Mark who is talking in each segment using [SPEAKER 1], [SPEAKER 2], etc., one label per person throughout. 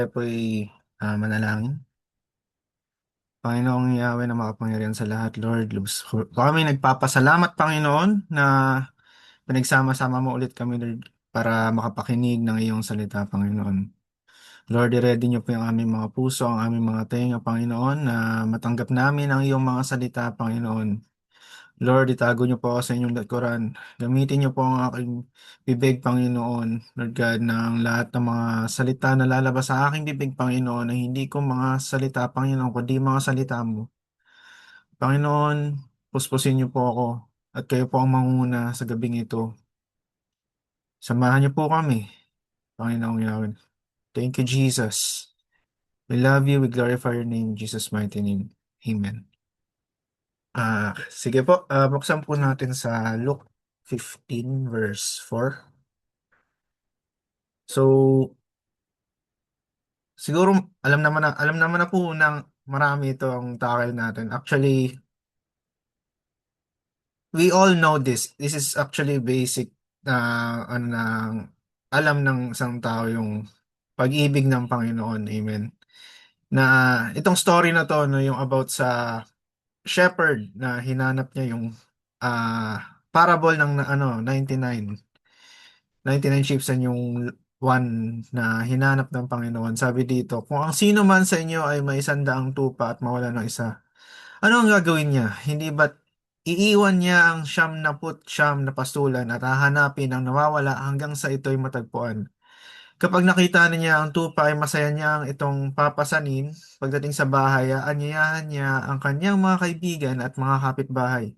[SPEAKER 1] Po'y, manalangin. Panginoong Yahweh na makapangyarihan sa lahat, Lord, lubos ko kami nagpapasalamat, Panginoon, na pinagsama-sama mo ulit kami, Lord, para makapakinig ng iyong salita, Panginoon. Lord, i-ready niyo po yung aming mga puso, ang aming mga tenga, Panginoon, na matanggap namin ang iyong mga salita, Panginoon. Lord, itago niyo po ako sa inyong likuran. Gamitin niyo po ang aking bibig, Panginoon. Lord God, ng lahat ng mga salita na lalabas sa aking bibig, Panginoon, ay hindi ko mga salita, Panginoon, kundi mga salita mo. Panginoon, puspusin niyo po ako at kayo po ang manguna sa gabing ito. Samahan niyo po kami, Panginoong Yahweh. Thank you, Jesus. We love you. We glorify your name, in Jesus' mighty name. Amen. Sige po, buksan po natin sa Luke 15 verse 4. So, siguro alam naman na po ng marami ito ang tackle natin. Actually, we all know this. This is actually basic na ano ng alam ng isang tao yung pag-ibig ng Panginoon. Amen. Na itong story na to no yung about sa shepherd na hinanap niya yung parable ng 99 sheep and yung one na hinanap ng Panginoon. Sabi dito, kung ang sino man sa inyo ay may 100 tupa at mawala ng isa, ano ang gagawin niya? Hindi ba't iiwan niya ang 99 na pasulan at hahanapin ang nawawala hanggang sa ito'y matagpuan? Kapag nakita na niya ang tupa ay masaya niyang itong papasanin. Pagdating sa bahay, aanyayahan niya ang kanyang mga kaibigan at mga kapitbahay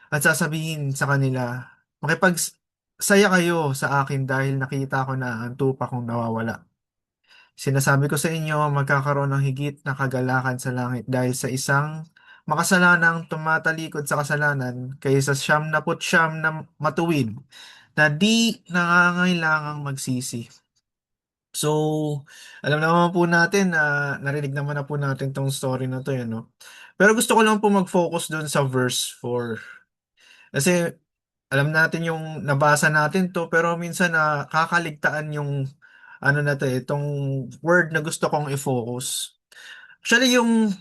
[SPEAKER 1] at sasabihin sa kanila, "Makipagsaya kayo sa akin dahil nakita ko na ang tupa kong nawawala. Sinasabi ko sa inyo, magkakaroon ng higit na kagalakan sa langit dahil sa isang makasalanang tumatalikod sa kasalanan kaysa siyam na matuwid na di nangangailangang magsisi." So, alam naman po natin na narinig naman na po natin tong story na to, no? Pero gusto ko lang po mag-focus doon sa verse 4. Kasi alam natin yung nabasa natin to, pero minsan nakakaligtaan yung ano na to, itong word na gusto kong i-focus. Actually, yung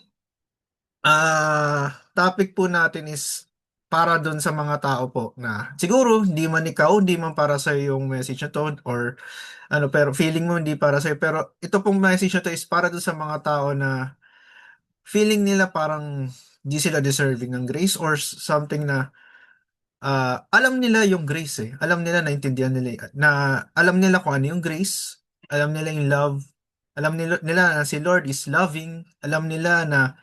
[SPEAKER 1] topic po natin is para doon sa mga tao po na siguro hindi man ikaw, hindi man para sa yung message na to or ano, pero feeling mo hindi para sa'yo. Pero ito pong message na to is para doon sa mga tao na feeling nila parang di sila deserving ng grace or something na alam nila yung grace eh. Alam nila, naintindihan nila na alam nila kung ano yung grace. Alam nila yung love. Alam nila na si Lord is loving. Alam nila na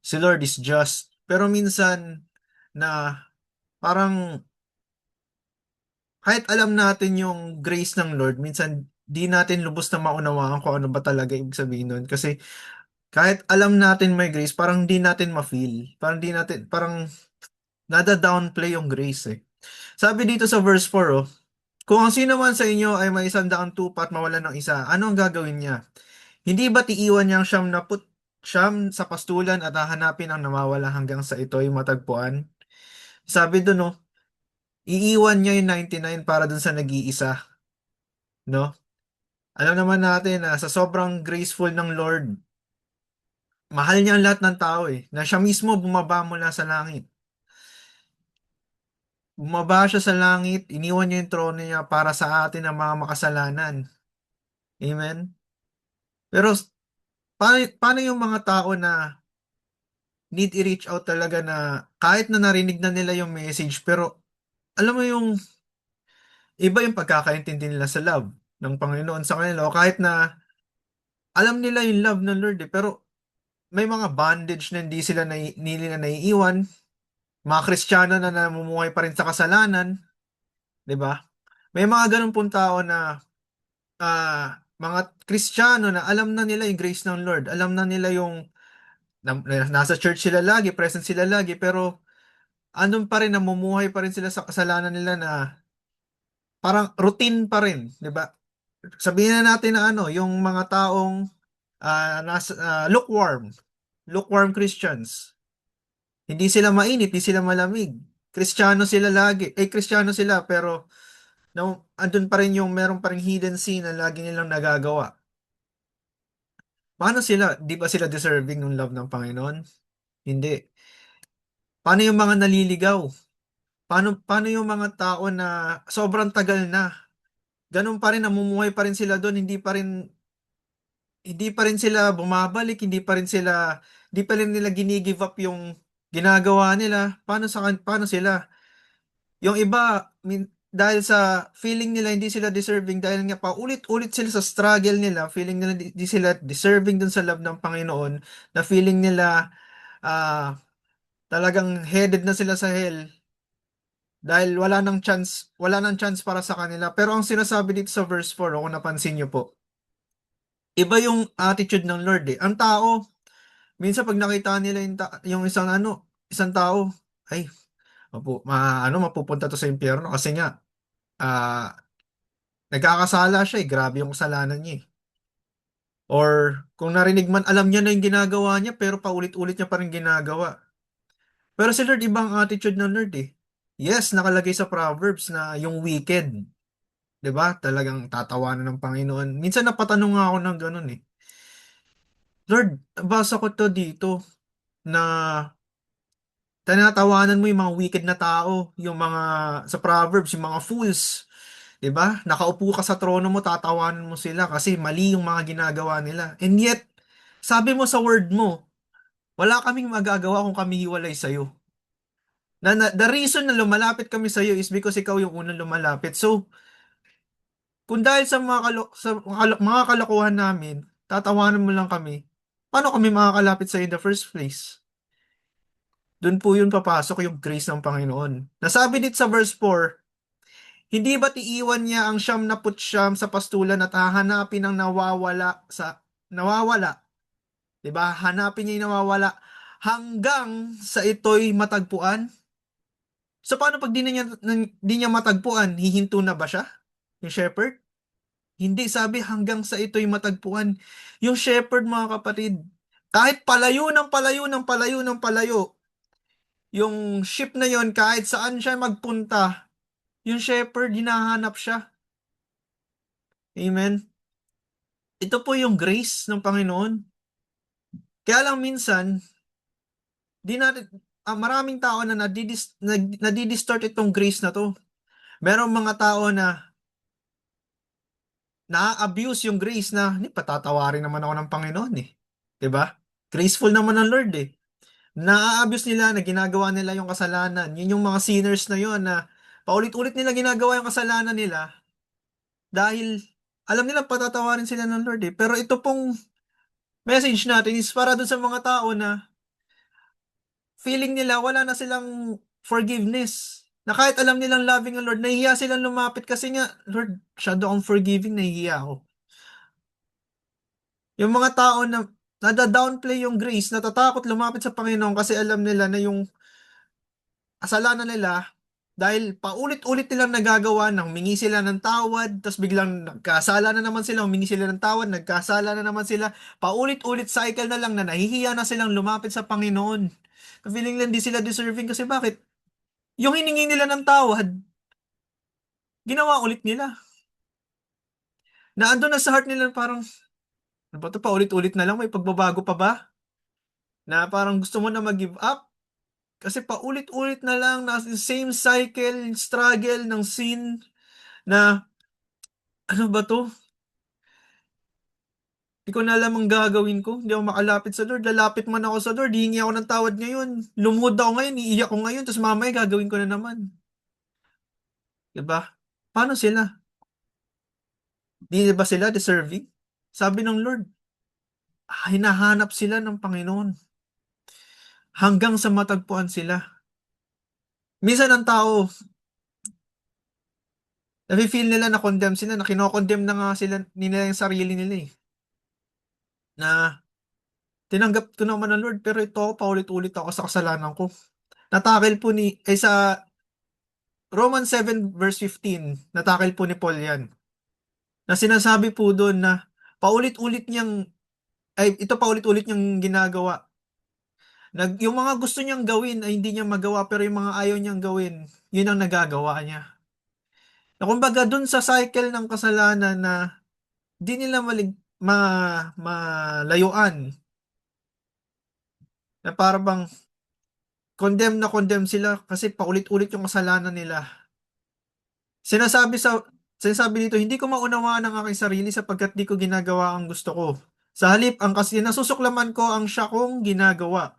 [SPEAKER 1] si Lord is just. Pero minsan na parang kahit alam natin yung grace ng Lord, minsan di natin lubos na maunawaan kung ano ba talaga ibig sabihin nun. Kasi kahit alam natin may grace, parang di natin ma-feel. Parang di natin, parang nada-downplay yung grace eh. Sabi dito sa verse 4, oh, kung ang sino man sa inyo ay may 100 tupa at mawalan ng isa, ano ang gagawin niya? Hindi ba tiiwan niya ang siyam sa pastulan at hahanapin ang nawawala hanggang sa ito'y matagpuan? Sabi doon, no, iiwan niya yung 99 para dun sa nag-iisa, no? Alam naman natin na sa sobrang graceful ng Lord, mahal niya ang lahat ng tao eh, na siya mismo bumaba mula sa langit. Bumaba siya sa langit, iniwan niya yung trono niya para sa atin ang mga makasalanan. Amen? Pero paano yung mga tao na need i-reach out talaga na kahit na narinig na nila yung message, pero alam mo yung iba yung pagkakaintindi nila sa love ng Panginoon sa kanila o kahit na alam nila yung love ng Lord eh, pero may mga bondage na hindi nila naiiwan, mga Kristiyano na namumuhay pa rin sa kasalanan, 'di ba? May mga ganun pong tao na mga Kristiyano na alam na nila yung grace ng Lord, alam na nila yung nasa church sila lagi, present sila lagi, pero andun pa rin, namumuhay pa rin sila sa kasalanan nila na parang routine pa rin, 'di ba? Sabihin na natin na ano, yung mga taong lukewarm Christians. Hindi sila mainit, hindi sila malamig. Kristiyano sila lagi. Kristiyano sila pero andun pa rin yung meron pa ring hidden sin na lagi nilang nagagawa. Paano sila? Di ba sila deserving ng love ng Panginoon? Hindi. Paano yung mga naliligaw? Paano yung mga tao na sobrang tagal na? Ganun pa rin, namumuhay pa rin sila doon, hindi pa rin sila bumabalik, hindi pa rin nila gini-give up yung ginagawa nila. Paano sila? Yung iba, dahil sa feeling nila hindi sila deserving, dahil nga paulit-ulit sila sa struggle nila, feeling nila di sila deserving dun sa love ng Panginoon, na feeling nila ah, talagang headed na sila sa hell dahil wala nang chance para sa kanila. Pero ang sinasabi dito sa verse 4, kung napansin niyo po, iba yung attitude ng Lord eh. Ang tao, minsan pag nakita nila yung isang tao, ay, mapupunta to sa impyerno kasi nga, ah, nagkakasala siya eh. Grabe yung kasalanan niya eh. Or kung narinig man, alam niya na yung ginagawa niya pero paulit-ulit niya pa rin ginagawa. Pero si Lord, ibang attitude ng Lord eh. Yes, nakalagay sa Proverbs na yung wicked, 'di ba? Talagang tatawanan ng Panginoon. Minsan napatanong nga ako ng ganun eh. Lord, basa ko to dito na tinatawanan mo yung mga wicked na tao, yung mga sa Proverbs, yung mga fools. 'Di ba? Nakaupo ka sa trono mo, tatawanan mo sila kasi mali yung mga ginagawa nila. And yet, sabi mo sa word mo, wala kaming magagawa kung kami hiwalay sa iyo. The reason na lumalapit kami sa iyo is because ikaw yung unang lumalapit. So, kung dahil sa mga kalokohan namin, tatawanan mo lang kami, paano kami makakalapit sa iyo in the first place? Doon po yun papasok yung grace ng Panginoon. Nasabi dito sa verse 4, hindi ba't iiwan niya ang siyam na putsyam sa pastulan at hahanapin ang nawawala, 'di ba? Hanapin niya yung nawawala hanggang sa ito'y matagpuan. So paano pag di niya matagpuan, hihinto na ba siya? Yung shepherd? Hindi, sabi hanggang sa ito'y matagpuan. Yung shepherd, mga kapatid, kahit palayo ng palayo ng palayo ng palayo, yung sheep na yon kahit saan siya magpunta, yung shepherd, hinahanap siya. Amen? Ito po yung grace ng Panginoon. Kaya lang minsan, di natin, maraming tao na nadidistort itong grace na to. Merong mga tao na na-abuse yung grace na, patatawarin naman ako ng Panginoon eh. 'Di ba? Graceful naman ng Lord eh. Na-abuse nila, na ginagawa nila yung kasalanan. Yun yung mga sinners na yun na paulit-ulit nila ginagawa yung kasalanan nila dahil alam nila patatawarin sila ng Lord eh. Pero ito pong message natin is para dun sa mga tao na feeling nila wala na silang forgiveness. Na kahit alam nilang loving ang Lord, nahihiya silang lumapit kasi nga, Lord, masyado akong forgiving, nahihiya ako. Yung mga tao na nada-downplay yung grace, natatakot lumapit sa Panginoon kasi alam nila na yung kasalanan nila, dahil paulit-ulit nilang nagagawa nang humingi sila ng tawad, tapos biglang nagkasala na naman sila, humingi sila ng tawad, nagkasala na naman sila, paulit-ulit cycle na lang na nahihiya na silang lumapit sa Panginoon. Feeling lang di sila deserving kasi bakit? Yung hiningi nila ng tawad, ginawa ulit nila. Na ando na sa heart nila parang, ano ba to, paulit-ulit na lang, may pagbabago pa ba? Na parang gusto mo na mag-give up? Kasi paulit-ulit na lang na same cycle, struggle ng sin na ano ba to? Hindi ko na alam ang gagawin ko. Hindi ako makalapit sa Lord. Lalapit man ako sa Lord. Hihingi ako ng tawad ngayon. Lumuhod ako ngayon. Iiyak ko ngayon. Tapos mamaya gagawin ko na naman. Diba? Paano sila? Di ba sila deserving? Sabi ng Lord, hinahanap sila ng Panginoon hanggang sa matagpuan sila. Minsan ang tao, nafe-feel nila na condemn sila, na kinokondemn na nga sila nila yung sarili nila eh. Na tinanggap ko naman ng Lord pero ito ako paulit-ulit ako sa kasalanan ko. Natakil po sa Romans 7 verse 15, natakil po ni Paul yan. Na sinasabi po doon na paulit-ulit niyang, ito paulit-ulit niyang ginagawa. Yung mga gusto niyang gawin ay hindi niya magawa pero yung mga ayaw niyang gawin, yun ang nagagawa niya. Na kumbaga doon sa cycle ng kasalanan na di nila malayuan na para bang condemn sila kasi paulit-ulit yung kasalanan nila. Sinasabi sa sinasabi dito, hindi ko maunawaan ang aking sarili sapagkat di ko ginagawa ang gusto ko. Sa halip, ang kasi nasusuklaman ko ang siya kong ginagawa.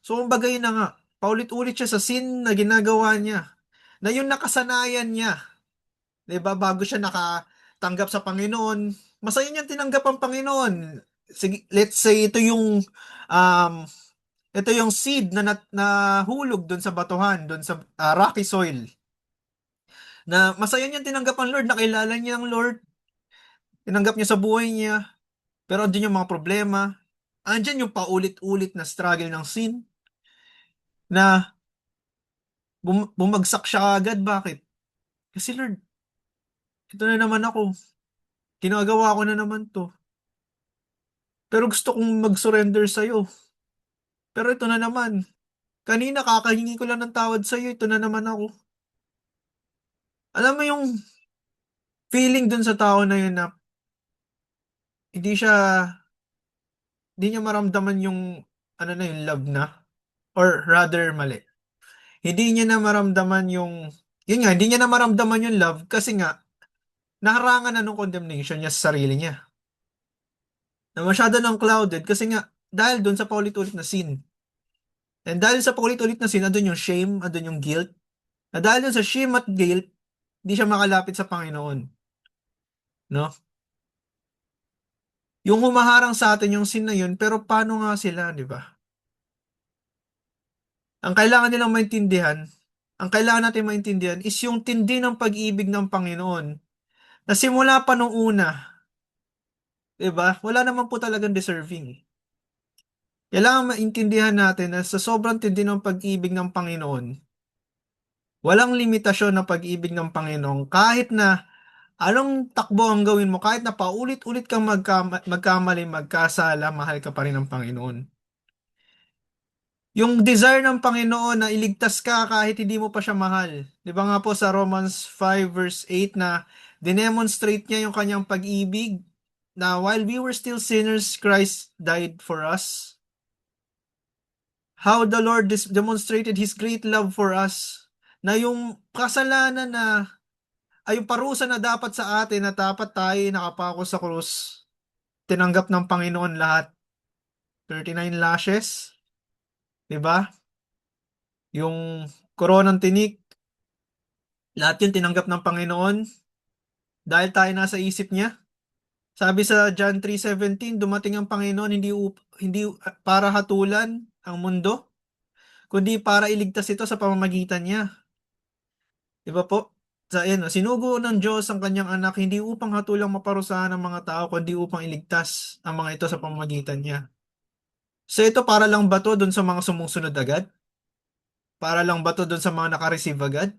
[SPEAKER 1] So, kumbaga yun na nga, paulit-ulit siya sa sin na ginagawa niya, na yung nakasanayan niya, 'di ba, bago siya nakatanggap sa Panginoon, masaya niyang tinanggap ang Panginoon. Sige, let's say um, ito yung seed na nahulog doon sa batuhan, doon sa rocky soil, na masaya niyang tinanggap ang Lord, nakilala niya ang Lord, tinanggap niya sa buhay niya, pero andyan yung mga problema, andyan yung paulit-ulit na struggle ng sin, na bumagsak siya agad. Bakit? Kasi Lord, ito na naman ako, ginagawa ko na naman to, pero gusto kong mag-surrender sa'yo, pero ito na naman, kanina kakahingi ko lang ng tawad sa'yo, ito na naman ako. Alam mo yung feeling dun sa tao na yun na hindi siya, hindi niya maramdaman yung, ano na yung love na, or rather, mali. Hindi niya na maramdaman yung, yun nga, hindi niya na maramdaman yung love kasi nga, naharangan na nung condemnation niya sa sarili niya. Na masyado ng clouded kasi nga, dahil dun sa paulit-ulit na sin. And dahil sa paulit-ulit na sin, andun yung shame, andun yung guilt. Na dahil dun sa shame at guilt, hindi siya makalapit sa Panginoon. No? Yung humaharang sa atin yung sin na yun, pero paano nga sila, di ba? Ang kailangan nilang maintindihan, ang kailangan natin maintindihan is yung tindi ng pag-ibig ng Panginoon na simula pa nung una, 'di ba? Wala naman po talagang deserving. Kailangan maintindihan natin na sa sobrang tindi ng pag-ibig ng Panginoon, walang limitasyon ng pag-ibig ng Panginoon kahit na anong takbo ang gawin mo, kahit na paulit-ulit kang magkamali, magkasala, mahal ka pa rin ng Panginoon. Yung desire ng Panginoon na iligtas ka kahit hindi mo pa siya mahal. Di ba nga po sa Romans 5 verse 8 na dinemonstrate niya yung kanyang pag-ibig na while we were still sinners, Christ died for us. How the Lord demonstrated His great love for us. Na yung kasalanan na, ay yung parusa na dapat sa atin na dapat tayo nakapako sa krus. Tinanggap ng Panginoon lahat. 39 lashes, di ba? Yung koronang tinik, lahat yun tinanggap ng Panginoon dahil tayo nasa isip niya. Sabi sa John 3:17, dumating ang Panginoon hindi para hatulan ang mundo, kundi para iligtas ito sa pamamagitan niya. 'Di ba po? Sa yan, sinugo ng Diyos ang kanyang anak hindi upang hatulang maparusahan ang mga tao, kundi upang iligtas ang mga ito sa pamamagitan niya. So ito para lang ba to dun sa mga sumusunod agad? Para lang ba to dun sa mga naka-receive agad?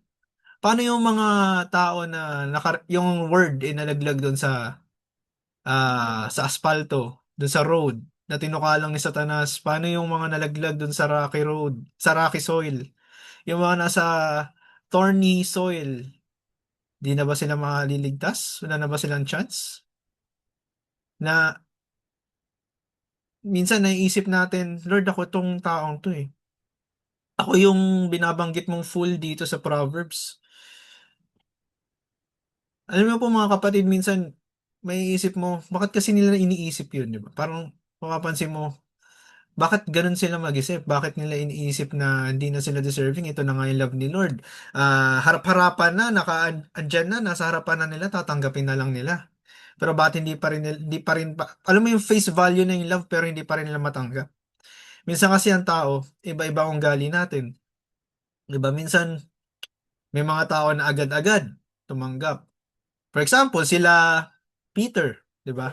[SPEAKER 1] Paano yung mga tao na yung word nalaglag doon sa asfalto, doon sa road na tinukalang ni Satanas? Paano yung mga nalaglag doon sa rocky road, sa rocky soil? Yung mga nasa thorny soil, di na ba sila maliligtas? Wala na ba silang chance? Na minsan naiisip natin, Lord, ako tong taong to eh. Ako yung binabanggit mong fool dito sa Proverbs. Alam mo po mga kapatid, minsan may isip mo, bakit kasi nila iniisip yun, di ba? Parang mapapansin mo, bakit ganun sila mag-isip? Bakit nila iniisip na hindi na sila deserving? Ito na nga yung love ni Lord. Harap-harapan na, andyan na, nasa harapan na nila, tatanggapin na lang nila. Pero bakit hindi pa rin, alam mo yung face value na yung love, pero hindi pa rin nila matanggap. Minsan kasi ang tao, iba-iba ang gali natin. Di ba? Minsan, may mga tao na agad-agad tumanggap. For example, sila Peter, 'di ba?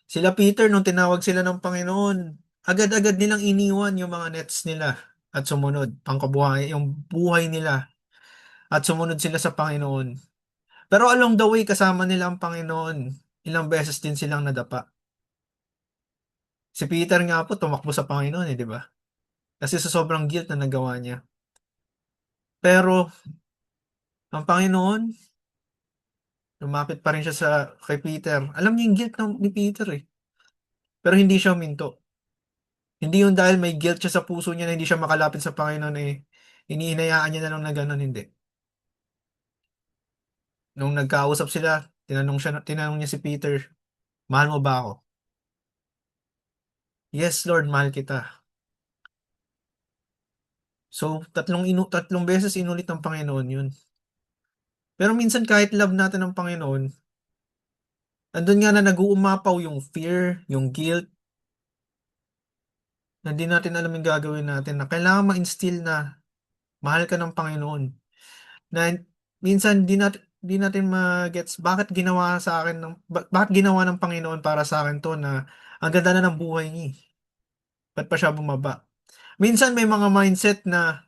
[SPEAKER 1] Sila Peter nung tinawag sila ng Panginoon, agad-agad nilang iniwan yung mga nets nila at sumunod, pangkabuhay, yung buhay nila at sumunod sila sa Panginoon. Pero along the way kasama nila ang Panginoon, ilang beses din silang nadapa. Si Peter nga po tumakbo sa Panginoon, di ba? Kasi sa sobrang guilt na nagawa niya. Pero ang Panginoon, Lumapit pa rin siya kay Peter. Alam niya yung guilt ni Peter eh. Pero hindi siya huminto. Hindi yung dahil may guilt siya sa puso niya na hindi siya makalapit sa Panginoon eh. Iniinayaan niya na lang na gano'n, hindi. Nung nagkausap sila, tinanong niya si Peter, mahal mo ba ako? Yes, Lord, mahal kita. So, tatlong beses inulit ng Panginoon yun. Pero minsan kahit love natin ng Panginoon, andun nga na nag-uumapaw yung fear, yung guilt, na di natin alam yung gagawin natin, na kailangan ma-instill na mahal ka ng Panginoon. Na minsan di natin ma-gets bakit ginawa sa akin bakit ginawa ng Panginoon para sa akin to na ang ganda na ng buhay niya. Ba't pa siya bumaba? Minsan may mga mindset na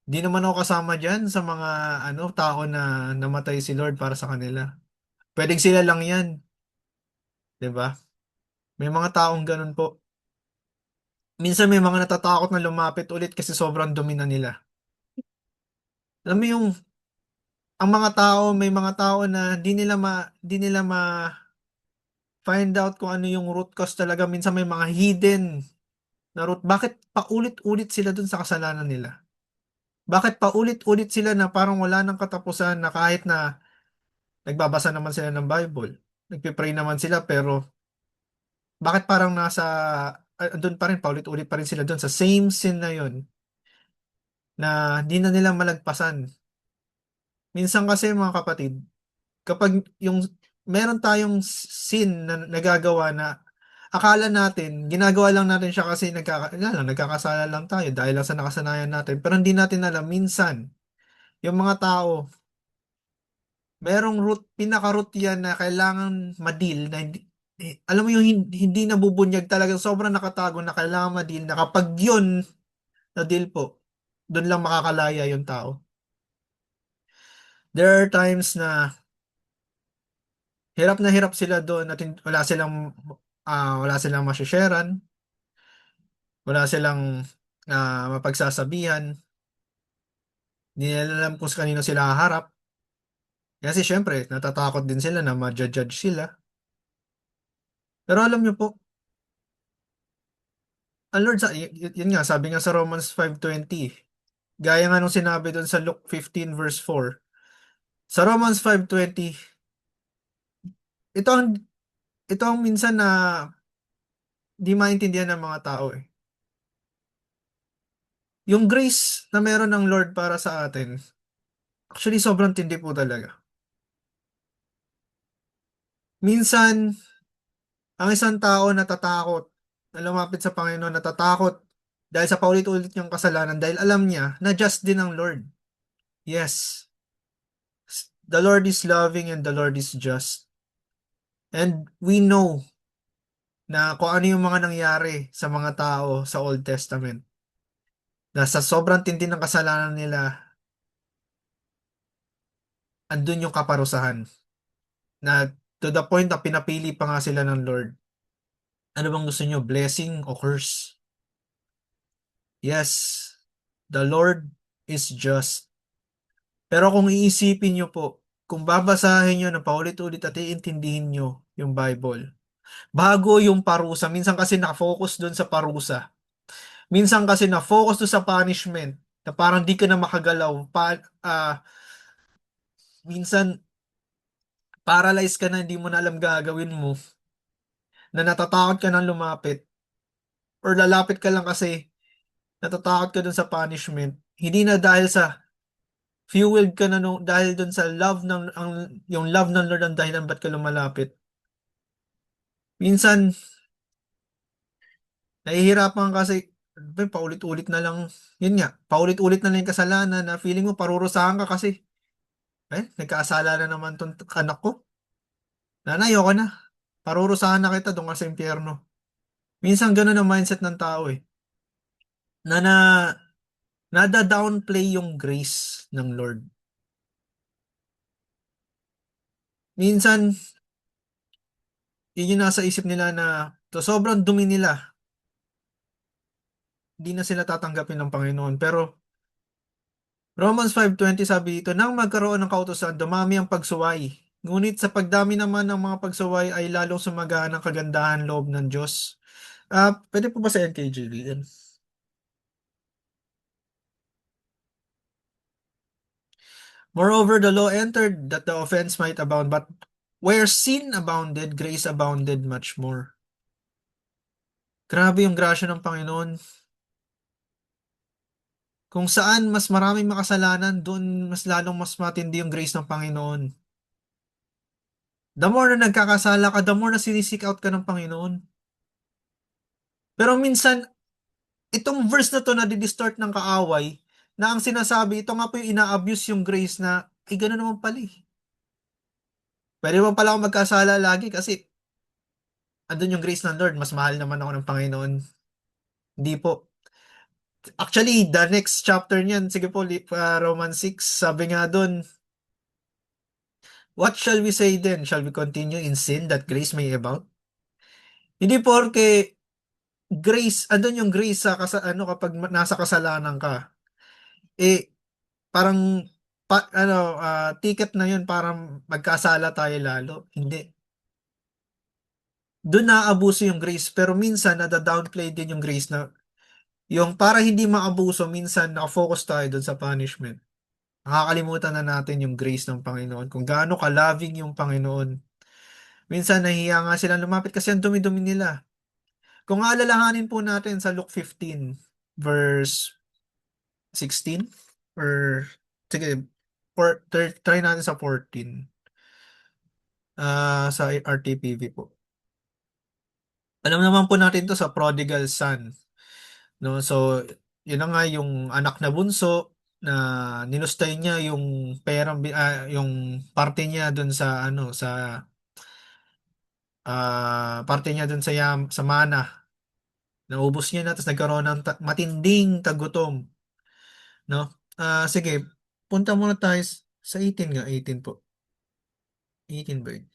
[SPEAKER 1] di naman ako kasama diyan sa mga tao na namatay si Lord para sa kanila. Pwedeng sila lang 'yan, 'di ba? May mga taong ganun po. Minsan may mga natatakot na lumapit ulit kasi sobrang dumi na nila. Alam mo yung ang mga tao, may mga tao na di nila ma find out kung ano yung root cause talaga. Minsan may mga hidden na root. Bakit paulit-ulit sila dun sa kasalanan nila? Bakit paulit-ulit sila na parang wala nang katapusan na kahit na nagbabasa naman sila ng Bible, nagpe-pray naman sila pero bakit parang andun pa rin, paulit-ulit pa rin sila dun sa same sin na yun na di na nila malagpasan. Minsan kasi mga kapatid, kapag yung meron tayong sin na nagagawa na akala natin, ginagawa lang natin siya kasi nagkakasala lang tayo dahil lang sa nakasanayan natin. Pero hindi natin alam, minsan, yung mga tao, merong pinaka-root yan na kailangan ma-deal na alam mo yung hindi nabubunyag talaga, sobrang nakatago na kailangan ma-deal na kapag yun na-deal po, doon lang makakalaya yung tao. There are times na hirap sila doon at wala silang masisharean, wala silang mapagsasabihan, hindi nila alam kung sa kanino sila haharap. Kasi syempre, natatakot din sila na ma-judge sila. Pero alam niyo po, ang Lord, yun nga, sabi nga sa Romans 5:20, gaya nga nung sinabi doon sa Luke 15 verse 4, sa Romans 5:20, ito ang, ito ang minsan na di maintindihan ng mga tao eh. Yung grace na meron ng Lord para sa atin, actually sobrang tindi po talaga. Minsan, ang isang tao natatakot na lumapit sa Panginoon, natatakot dahil sa paulit-ulit niyang kasalanan dahil alam niya na just din ang Lord. Yes, the Lord is loving and the Lord is just. And we know na kung ano yung mga nangyari sa mga tao sa Old Testament. Na sa sobrang tindi ng kasalanan nila, andun yung kaparusahan. Na to the point na pinapili pa nga sila ng Lord. Ano bang gusto nyo? Blessing o curse? Yes, the Lord is just. Pero kung iisipin nyo po, kung babasahin nyo na paulit-ulit at iintindihin nyo yung Bible, bago yung parusa, minsan kasi nakafocus dun sa parusa. Minsan kasi na-focus dun sa punishment, na parang di ka na makagalaw. Minsan, paralyzed ka na, hindi mo na alam gagawin mo, na natatakot ka nang lumapit, or lalapit ka lang kasi natatakot ka dun sa punishment. Hindi na dahil sa fueled ka na dahil dun sa love yung love ng Lord ang dahilan ba't ka lumalapit. Minsan, nahihirapan kasi, paulit-ulit na lang, yun nga, paulit-ulit na lang yung kasalanan na feeling mo parurusahan ka kasi, nagkasala na naman tong anak ko. Nanay, ayoko na. Parurusahan na kita doon ka sa impyerno. Minsan ganun ang mindset ng tao eh. Na nada-downplay yung grace ng Lord. Minsan, yun yung nasa isip nila na to sobrang dumi nila, di na sila tatanggapin ng Panginoon. Pero Romans 5:20 sabi dito, nang magkaroon ng kautusan, dumami ang pagsuway Ngunit sa pagdami naman ng mga pagsaway ay lalong sumagaan ang kagandahan loob ng Diyos. Pwede po ba sa NKJV yan? Moreover, the law entered that the offense might abound, but where sin abounded, grace abounded much more. Grabe yung grasya ng Panginoon. Kung saan mas maraming makasalanan, doon mas lalong mas matindi yung grace ng Panginoon. The more na nagkakasala ka, the more na sinisik out ka ng Panginoon. Pero minsan, itong verse na to na distort ng kaaway, na ang sinasabi, ito nga po yung ina-abuse yung grace na, ay gano'n naman pala eh. Pwede naman pala ako magkasala lagi kasi andun yung grace ng Lord, mas mahal naman ako ng Panginoon. Hindi po. Actually, the next chapter niyan, sige po, Romans 6, sabi nga dun, what shall we say then? Shall we continue in sin that grace may abound? Hindi porke grace, andun yung grace sa kapag nasa kasalanan ka. Eh, parang ticket na yun para magkasala tayo lalo. Hindi. Doon naabuso yung grace, pero minsan nada-downplay din yung grace na yung para hindi maabuso, minsan nakafocus tayo doon sa punishment. Nakakalimutan na natin yung grace ng Panginoon, kung gaano ka-loving yung Panginoon. Minsan nahiya nga sila lumapit kasi ang dumi-dumi nila. Kung aalalahanin po natin sa Luke 15, verse 16, or sige, try natin sa 14, sa RTPV po. Alam naman po natin to sa prodigal son, no? So, yun na nga yung anak na bunso na ninustay niya yung yung parte niya dun sa parte niya dun sa mana. Naubos niya na tapos nagkaroon ng matinding tagutom, no? Sige, punta muna tayo sa 18 nga, 18 po. 18 ba yun?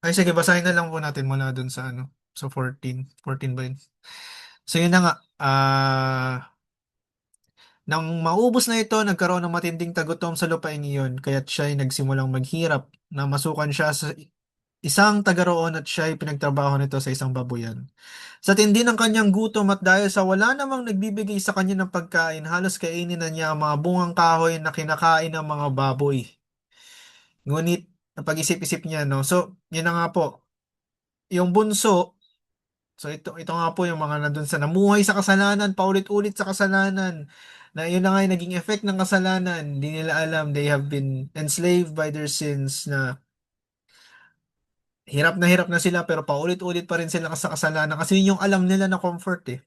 [SPEAKER 1] Ay, sige, basahin na lang po natin mula dun sa sa 14. 14 ba yun? So, yun na nga. Nang maubos na ito, nagkaroon ng matinding tagutom sa lupaing iyon, kaya't siya ay nagsimulang maghirap na masukan siya sa isang taga roon at siya ay pinagtrabaho nito sa isang babuyan. Sa tindi ng kanyang gutom at dahil sa wala namang nagbibigay sa kanya ng pagkain, halos kainin na niya ang mga bungang kahoy na kinakain ng mga baboy. Ngunit, napag-isip-isip niya, no? So, yun na nga po. Yung bunso, so ito nga po yung mga nandun sa namuhay sa kasalanan, paulit-ulit sa kasalanan, na yun na nga yung naging effect ng kasalanan. Hindi nila alam, they have been enslaved by their sins, na hirap na sila pero paulit-ulit pa rin sila sa kasalanan kasi yun yung alam nila na comfort eh.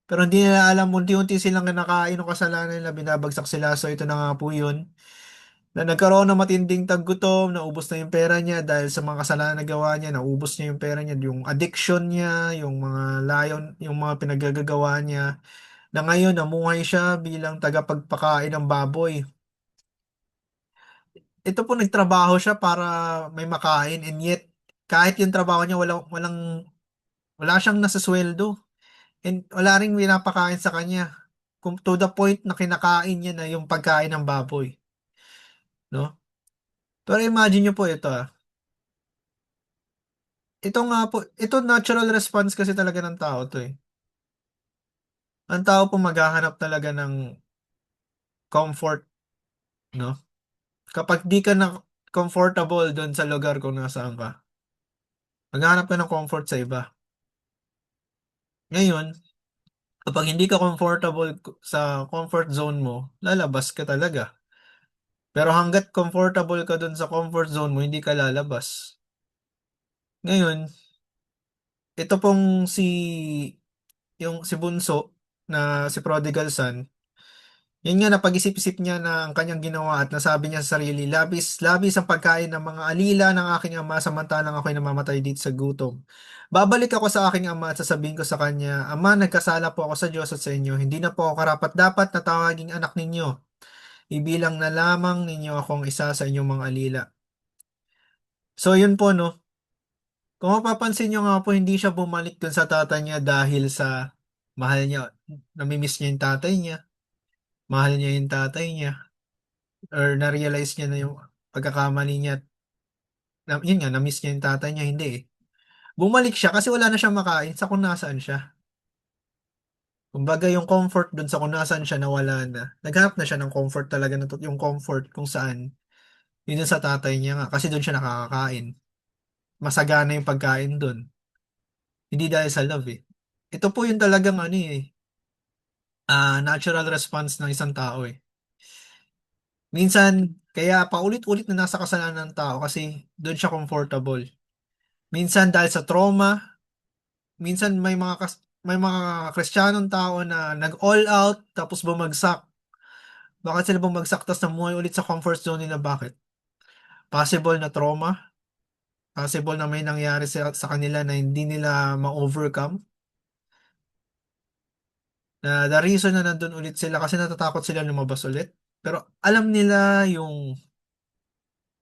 [SPEAKER 1] Pero hindi nila alam, unti-unti silang kinakain ng kasalanan nila, binabagsak sila. So ito na nga po yun, na nagkaroon ng matinding taggutom, naubos na yung pera niya dahil sa mga kasalanan na gawa niya, naubos niya yung pera niya, yung addiction niya, yung mga layon, yung mga pinaggagawa niya, na ngayon namuhay siya bilang tagapagpakain ng baboy. Ito po, nagtrabaho siya para may makain, and yet kahit yung trabaho niya wala siyang nasasweldo, and wala ring pinapakain sa kanya. To the point na kinakain niya na yung pagkain ng baboy, no? Pero imagine niyo po ito, ito nga po, ito natural response kasi talaga ng tao to eh. Ang tao po maghahanap talaga ng comfort, no? Kapag di ka na comfortable doon sa lugar kung nasaan ka, maghahanap ka ng comfort sa iba. Ngayon, kapag hindi ka comfortable sa comfort zone mo, lalabas ka talaga. Pero hanggat comfortable ka doon sa comfort zone mo, hindi ka lalabas. Ngayon, ito pong si Bunso, na si Prodigal Son, yun nga, napag-isip-isip niya na ang kanyang ginawa at nasabi niya sa sarili, labis, labis ang pagkain ng mga alila ng aking ama samantalang ako'y namamatay dito sa gutom. Babalik ako sa aking ama at sasabihin ko sa kanya, Ama, nagkasala po ako sa Diyos at sa inyo. Hindi na po ako karapat-dapat na tawaging anak ninyo. Ibilang na lamang ninyo akong isa sa inyong mga alila. So yun po, no. Kung mapapansin nyo nga po, hindi siya bumalik dun sa tatay niya dahil sa mahal niya, namimiss niya yung tatay niya, mahal niya yung tatay niya, or na-realize niya na yung pagkakamali niya na yun nga, na-miss niya yung tatay niya, hindi, eh. Bumalik siya kasi wala na siyang makain sa kung nasaan siya. Kumbaga yung comfort dun sa kung nasaan siya nawala na. Naghanap na siya ng comfort talaga na yung comfort kung saan. Yun dun sa tatay niya nga kasi dun siya nakakakain. Masagana yung pagkain dun. Hindi dahil sa love eh. Ito po yung talagang ano eh, natural response ng isang tao eh. Minsan, kaya paulit-ulit na nasa kasalanan ng tao kasi doon siya comfortable. Minsan dahil sa trauma, minsan may mga Kristiyanong tao na nag-all out tapos bumagsak. Bakit sila bumagsak tapos namuhay ulit sa comfort zone nila? Bakit? Possible na trauma, possible na may nangyari sa kanila na hindi nila ma-overcome. Na the reason na nandun ulit sila kasi natatakot sila lumabas ulit. Pero alam nila yung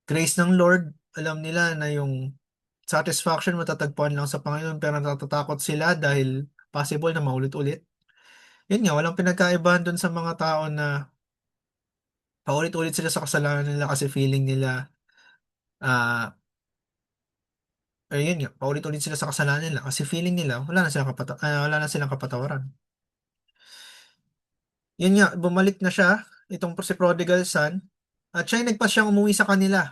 [SPEAKER 1] grace ng Lord, alam nila na yung satisfaction matatagpuan lang sa Panginoon pero natatakot sila dahil possible na maulit-ulit. Yun nga, walang pinagkaibahan dun sa mga tao na paulit-ulit sila sa kasalanan nila kasi feeling nila, ah, yun nga, paulit-ulit sila sa kasalanan nila kasi feeling nila wala na silang kapatawaran. Yun nga, bumalik na siya, itong si prodigal son, at siya ay nagpasyang umuwi sa kanila.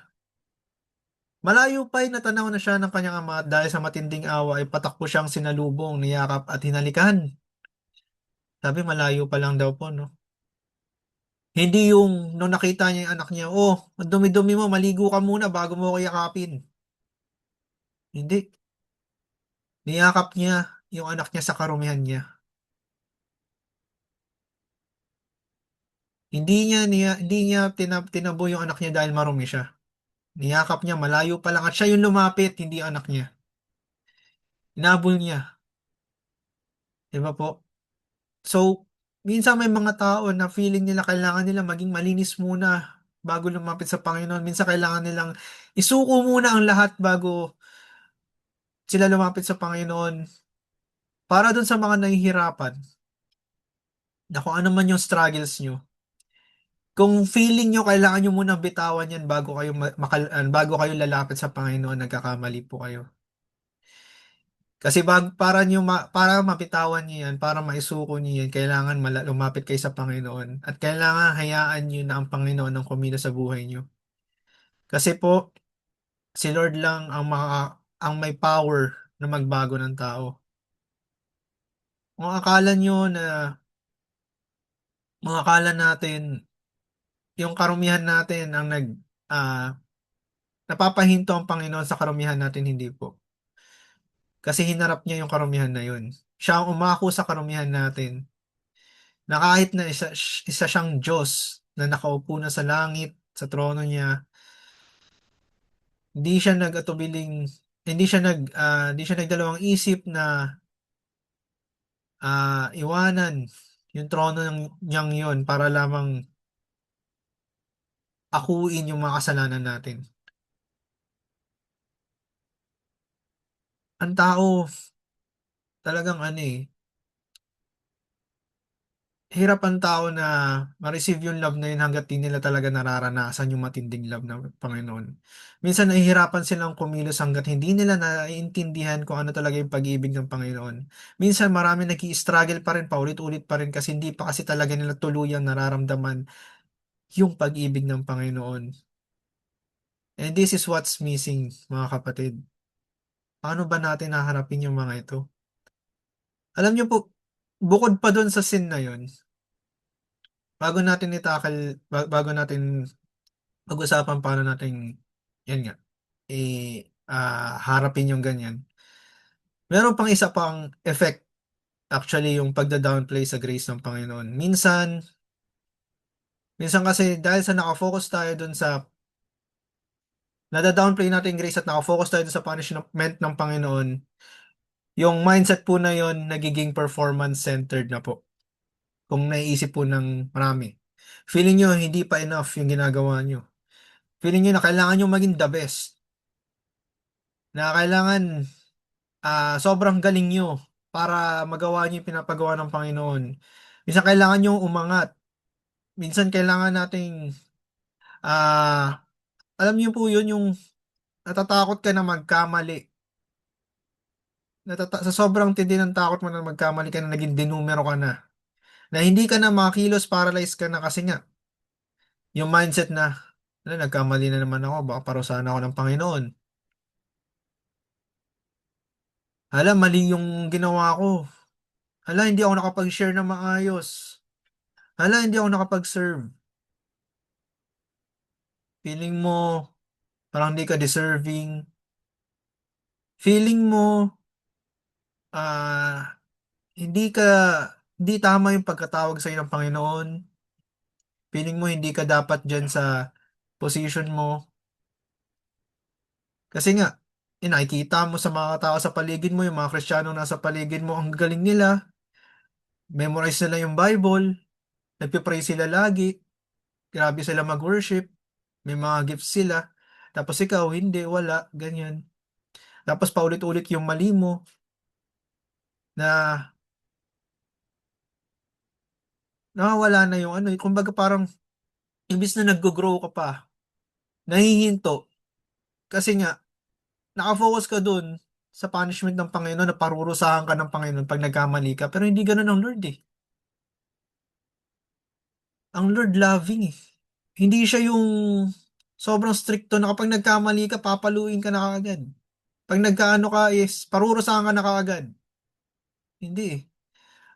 [SPEAKER 1] Malayo pa ay natanaw na siya ng kanyang ama at dahil sa matinding awa ay patakbo siyang sinalubong, niyakap at hinalikan. Sabi malayo pa lang daw po, no? Hindi yung nung nakita niya yung anak niya, oh, ang dumi-dumi mo, maligo ka muna bago mo ko yakapin. Hindi. Niyakap niya yung anak niya sa karumihan niya. Hindi niya tinabo yung anak niya dahil marumi siya. Niyakap niya malayo pa lang at siya yung lumapit, hindi yung anak niya. Inabol niya. Di ba po? So, minsan may mga tao na feeling nila kailangan nila maging malinis muna bago lumapit sa Panginoon. Minsan kailangan nilang isuko muna ang lahat bago sila lumapit sa Panginoon. Para dun sa mga nahihirapan, na kung ano man yung struggles nyo, kung feeling nyo kailangan nyo munang bitawan yan bago kayo, bago kayo lalapit sa Panginoon, nagkakamali po kayo. Kasi para mapitawan niyo yan, para maisuko niyo yan, kailangan lumapit kayo sa Panginoon. At kailangan hayaan niyo na ang Panginoon ang kumilos sa buhay niyo. Kasi po, si Lord lang ang may power na magbago ng tao. Kung akala niyo na, kung akala natin, yung karumihan natin ang napapahinto ang Panginoon sa karumihan natin, hindi po. Kasi hinarap niya yung karumihan na yun. Siya ang umako sa karumihan natin na kahit na isa siyang Diyos na nakaupo na sa langit, sa trono niya, hindi siya nag-atubiling, hindi siya nagdalawang isip na iwanan yung trono niyang yun para lamang akuin yung mga kasalanan natin. Ang tao, talagang ano eh, hirap ang tao na ma-receive yung love na yun hanggat di nila talaga nararanasan yung matinding love ng Panginoon. Minsan nahihirapan silang kumilos hanggat hindi nila naiintindihan kung ano talaga yung pag-ibig ng Panginoon. Minsan marami nag-i-struggle pa rin, paulit-ulit pa rin kasi hindi pa kasi talaga nila tuluyang nararamdaman yung pag-ibig ng Panginoon. And this is what's missing, mga kapatid. Paano ba natin haharapin yung mga ito? Alam niyo po, bukod pa doon sa sin na yun, bago natin pag-usapan paano natin, yan nga, harapin yung ganyan. Meron pang isa pang effect, actually, yung pagda-downplay sa grace ng Panginoon. Minsan kasi dahil sa nakafocus tayo dun sa, nada-downplay natin yung grace at nakafocus tayo dun sa punishment ng Panginoon, yung mindset po na yon nagiging performance-centered na po. Kung naiisip po ng marami. Feeling nyo hindi pa enough yung ginagawa nyo. Feeling nyo na kailangan nyo maging the best. Na kailangan sobrang galing nyo para magawa nyo yung pinapagawa ng Panginoon. Minsan kailangan nyo umangat. Minsan kailangan nating ah, alam niyo po yun, yung natatakot ka na magkamali, sa sobrang tindi ng takot mo na magkamali ka na naging dinumero ka na hindi ka na makilos, paralyzed ka na kasi nga, yung mindset na, nagkamali na naman ako, baka parusahan ako ng Panginoon. Hala, mali yung ginawa ko. Hala, hindi ako nakapag-share ng maayos. Hala, hindi ako nakapag-serve. Feeling mo, parang hindi ka deserving. Feeling mo, hindi ka, hindi tama yung pagkatawag sa'yo ng Panginoon. Feeling mo, hindi ka dapat dyan sa position mo. Kasi nga, nakikita mo sa mga tao sa paligid mo, yung mga Kristiyano nasa paligid mo, ang galing nila. Memorize nila yung Bible. Nagpipray sila lagi. Grabe sila mag-worship. May mga gifts sila. Tapos ikaw, hindi, wala, ganyan. Tapos paulit-ulit yung mali mo na nawawala na yung ano. Kumbaga parang, imbis na nag-grow ka pa, nahihinto. Kasi nga, nakafocus ka dun sa punishment ng Panginoon na parurusahan ka ng Panginoon pag nagkamali ka. Pero hindi ganun ang Lord eh. Ang Lord loving eh. Hindi siya yung sobrang stricto na kapag nagkamali ka, papaluin ka na kaagad. Pag nagkaano ka is, parurusahan ka na kaagad. Hindi eh.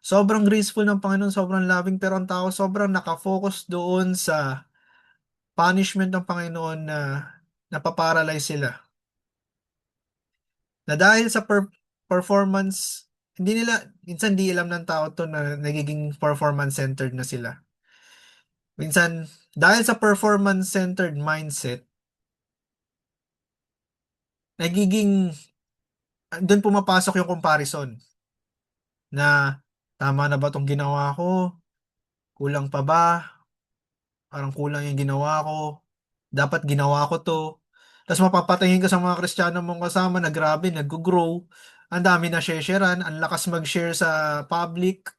[SPEAKER 1] Sobrang graceful ng Panginoon, sobrang loving, pero ang tao sobrang nakafocus doon sa punishment ng Panginoon na napaparalyze sila. Na dahil sa performance, hindi nila, minsan di alam ng tao to na nagiging performance-centered na sila. Minsan, dahil sa performance-centered mindset, nagiging, doon pumapasok yung comparison na tama na ba tong ginawa ko? Kulang pa ba? Parang kulang yung ginawa ko. Dapat ginawa ko to. Tapos mapapatingin ka sa mga Kristiyano mong kasama na grabe, nag-grow. Ang dami na share-sharean, ang lakas mag-share sa public,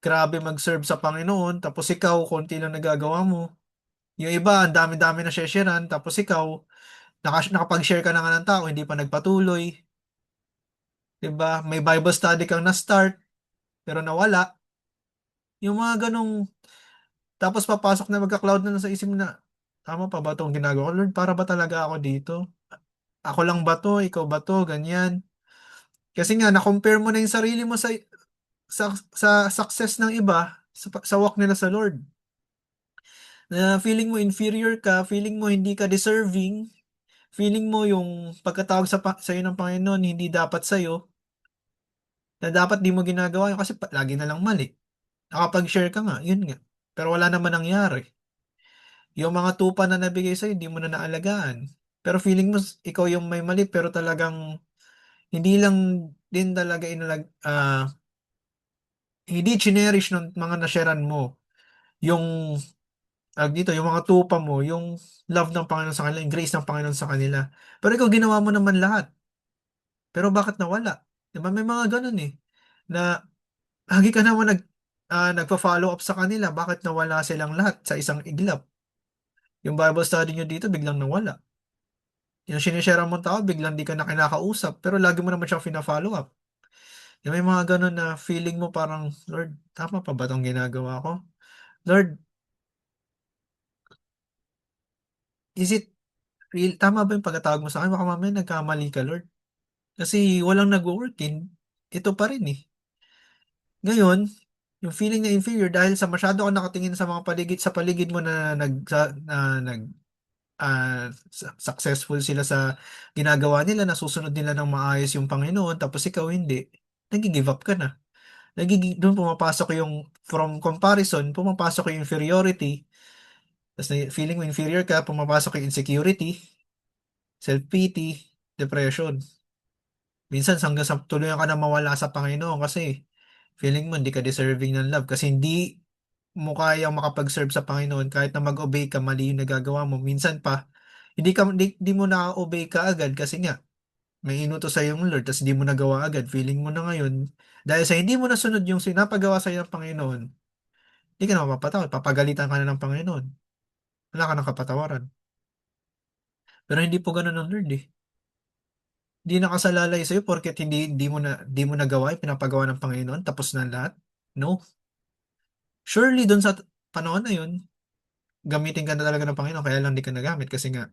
[SPEAKER 1] grabe mag-serve sa Panginoon, tapos ikaw, konti lang nagagawa mo. Yung iba, ang dami-dami na share-sharean, tapos ikaw, nakapag-share ka na nga ng tao, hindi pa nagpatuloy. 'Di ba? May Bible study kang na-start, pero nawala. Yung mga ganong, tapos papasok na magka-cloud na sa isip mo na, tama pa ba itong ginagawa ko? Lord, para ba talaga ako dito? Ako lang ba to? Ikaw ba to? Ganyan. Kasi nga, na-compare mo na yung sarili mo sa success ng iba, sa walk nila sa Lord. Na feeling mo inferior ka, feeling mo hindi ka deserving, feeling mo yung pagkatawag sa'yo ng Panginoon hindi dapat sa'yo, na dapat di mo ginagawa yun kasi lagi na lang mali. Nakapag-share ka nga, yun nga. Pero wala naman nangyari. Yung mga tupa na nabigay sa'yo, hindi mo na naalagaan. Pero feeling mo, ikaw yung may mali, pero talagang hindi lang din talaga hindi chinerish ng mga nasharean mo yung dito, yung mga tupa mo, yung love ng Panginoon sa kanila, yung grace ng Panginoon sa kanila. Pero ikaw ginawa mo naman lahat. Pero bakit nawala? Diba may mga ganun eh. Na lagi ka naman nagpa-follow up sa kanila. Bakit nawala silang lahat sa isang iglap? Yung Bible study nyo dito, biglang nawala. Yung sinishare mong tao, biglang di ka na kinakausap. Pero lagi mo naman siyang fina-follow up. Yung may mga ganun na feeling mo parang, Lord, tama pa ba itong ginagawa ko? Lord, is it real? Tama ba yung pagkatawag mo sa akin? Baka mamaya nagkamali ka, Lord. Kasi walang nag-work in. Ito pa rin eh. Ngayon, yung feeling na inferior dahil sa masyado ka nakatingin sa mga paligid mo na successful sila sa ginagawa nila, nasusunod nila ng maayos yung Panginoon, tapos ikaw hindi, nag-give up ka na. Doon pumapasok yung, from comparison, pumapasok yung inferiority, tapos feeling mo inferior ka, pumapasok yung insecurity, self-pity, depression. Minsan hanggang sa tuluyan ka na mawala sa Panginoon kasi feeling mo hindi ka deserving ng love kasi hindi mo kayang makapag-serve sa Panginoon kahit na mag-obey ka, mali yung nagagawa mo. Minsan pa, hindi mo na-obey ka agad kasi nga, may inutos sa yung Lord tapos hindi mo nagawa agad. Feeling mo na ngayon, dahil sa hindi mo nasunod yung sinapagawa sa ng Panginoon, hindi ka na mapapatawad. Papagalitan ka na ng Panginoon. wala ka ng kapatawaran. Pero hindi po gano'n ang Lord, eh. Hindi nakasalalay sa'yo porket hindi mo nagawa yung pinapagawa ng Panginoon tapos na ang lahat. No. Surely dun sa panahon na yun, gamitin ka na talaga ng Panginoon kaya lang di ka nagamit kasi nga,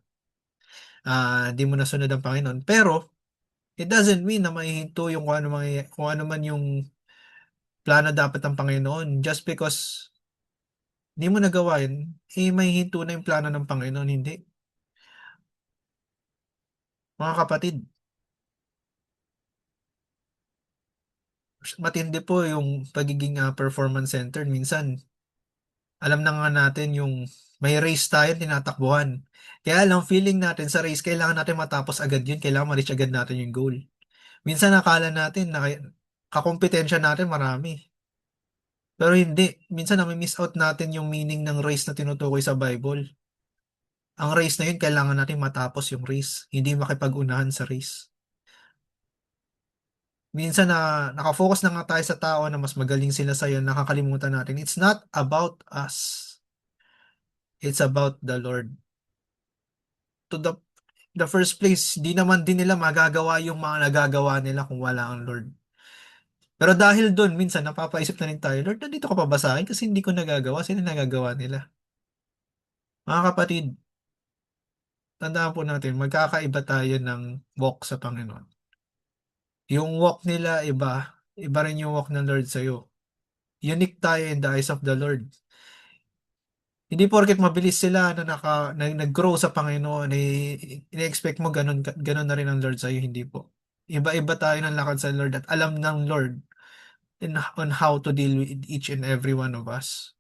[SPEAKER 1] di mo nasunod ang Panginoon. Pero, it doesn't mean na mahihinto yung kung ano man yung plano dapat ng Panginoon. Just because di mo nagawa yun, mahihinto na yung plano ng Panginoon. Hindi. Mga kapatid, matindi po yung pagiging performance center. Minsan, alam na nga natin yung may race tayo tinatakbuhan. Kaya lang feeling natin sa race, kailangan natin matapos agad yun. Kailangan ma-reach agad natin yung goal. Minsan akala natin na kakompetensya natin marami. Pero hindi. Minsan nami-miss out natin yung meaning ng race na tinutukoy sa Bible. Ang race na yun, kailangan natin matapos yung race. Hindi makipag-unahan sa race. Minsan na nakafocus na nga tayo sa tao na mas magaling sila sa'yo, nakakalimutan natin. It's not about us. It's about the Lord. To the first place, di naman din nila magagawa yung mga nagagawa nila kung wala ang Lord. Pero dahil doon, minsan napapaisip na rin tayo, Lord, nandito ka pa ba sa akin? Kasi hindi ko nagagawa. Sino nagagawa nila? Mga kapatid, tandaan po natin, magkakaiba tayo ng walk sa Panginoon. Yung walk nila iba, iba rin yung walk ng Lord sa'yo. Unique tayo in the eyes of the Lord. Hindi porket mabilis sila nag-grow sa Panginoon, ine-expect mo ganun na rin ang Lord sa'yo, hindi po. Iba-iba tayo ng lakad sa Lord at alam ng Lord on how to deal with each and every one of us.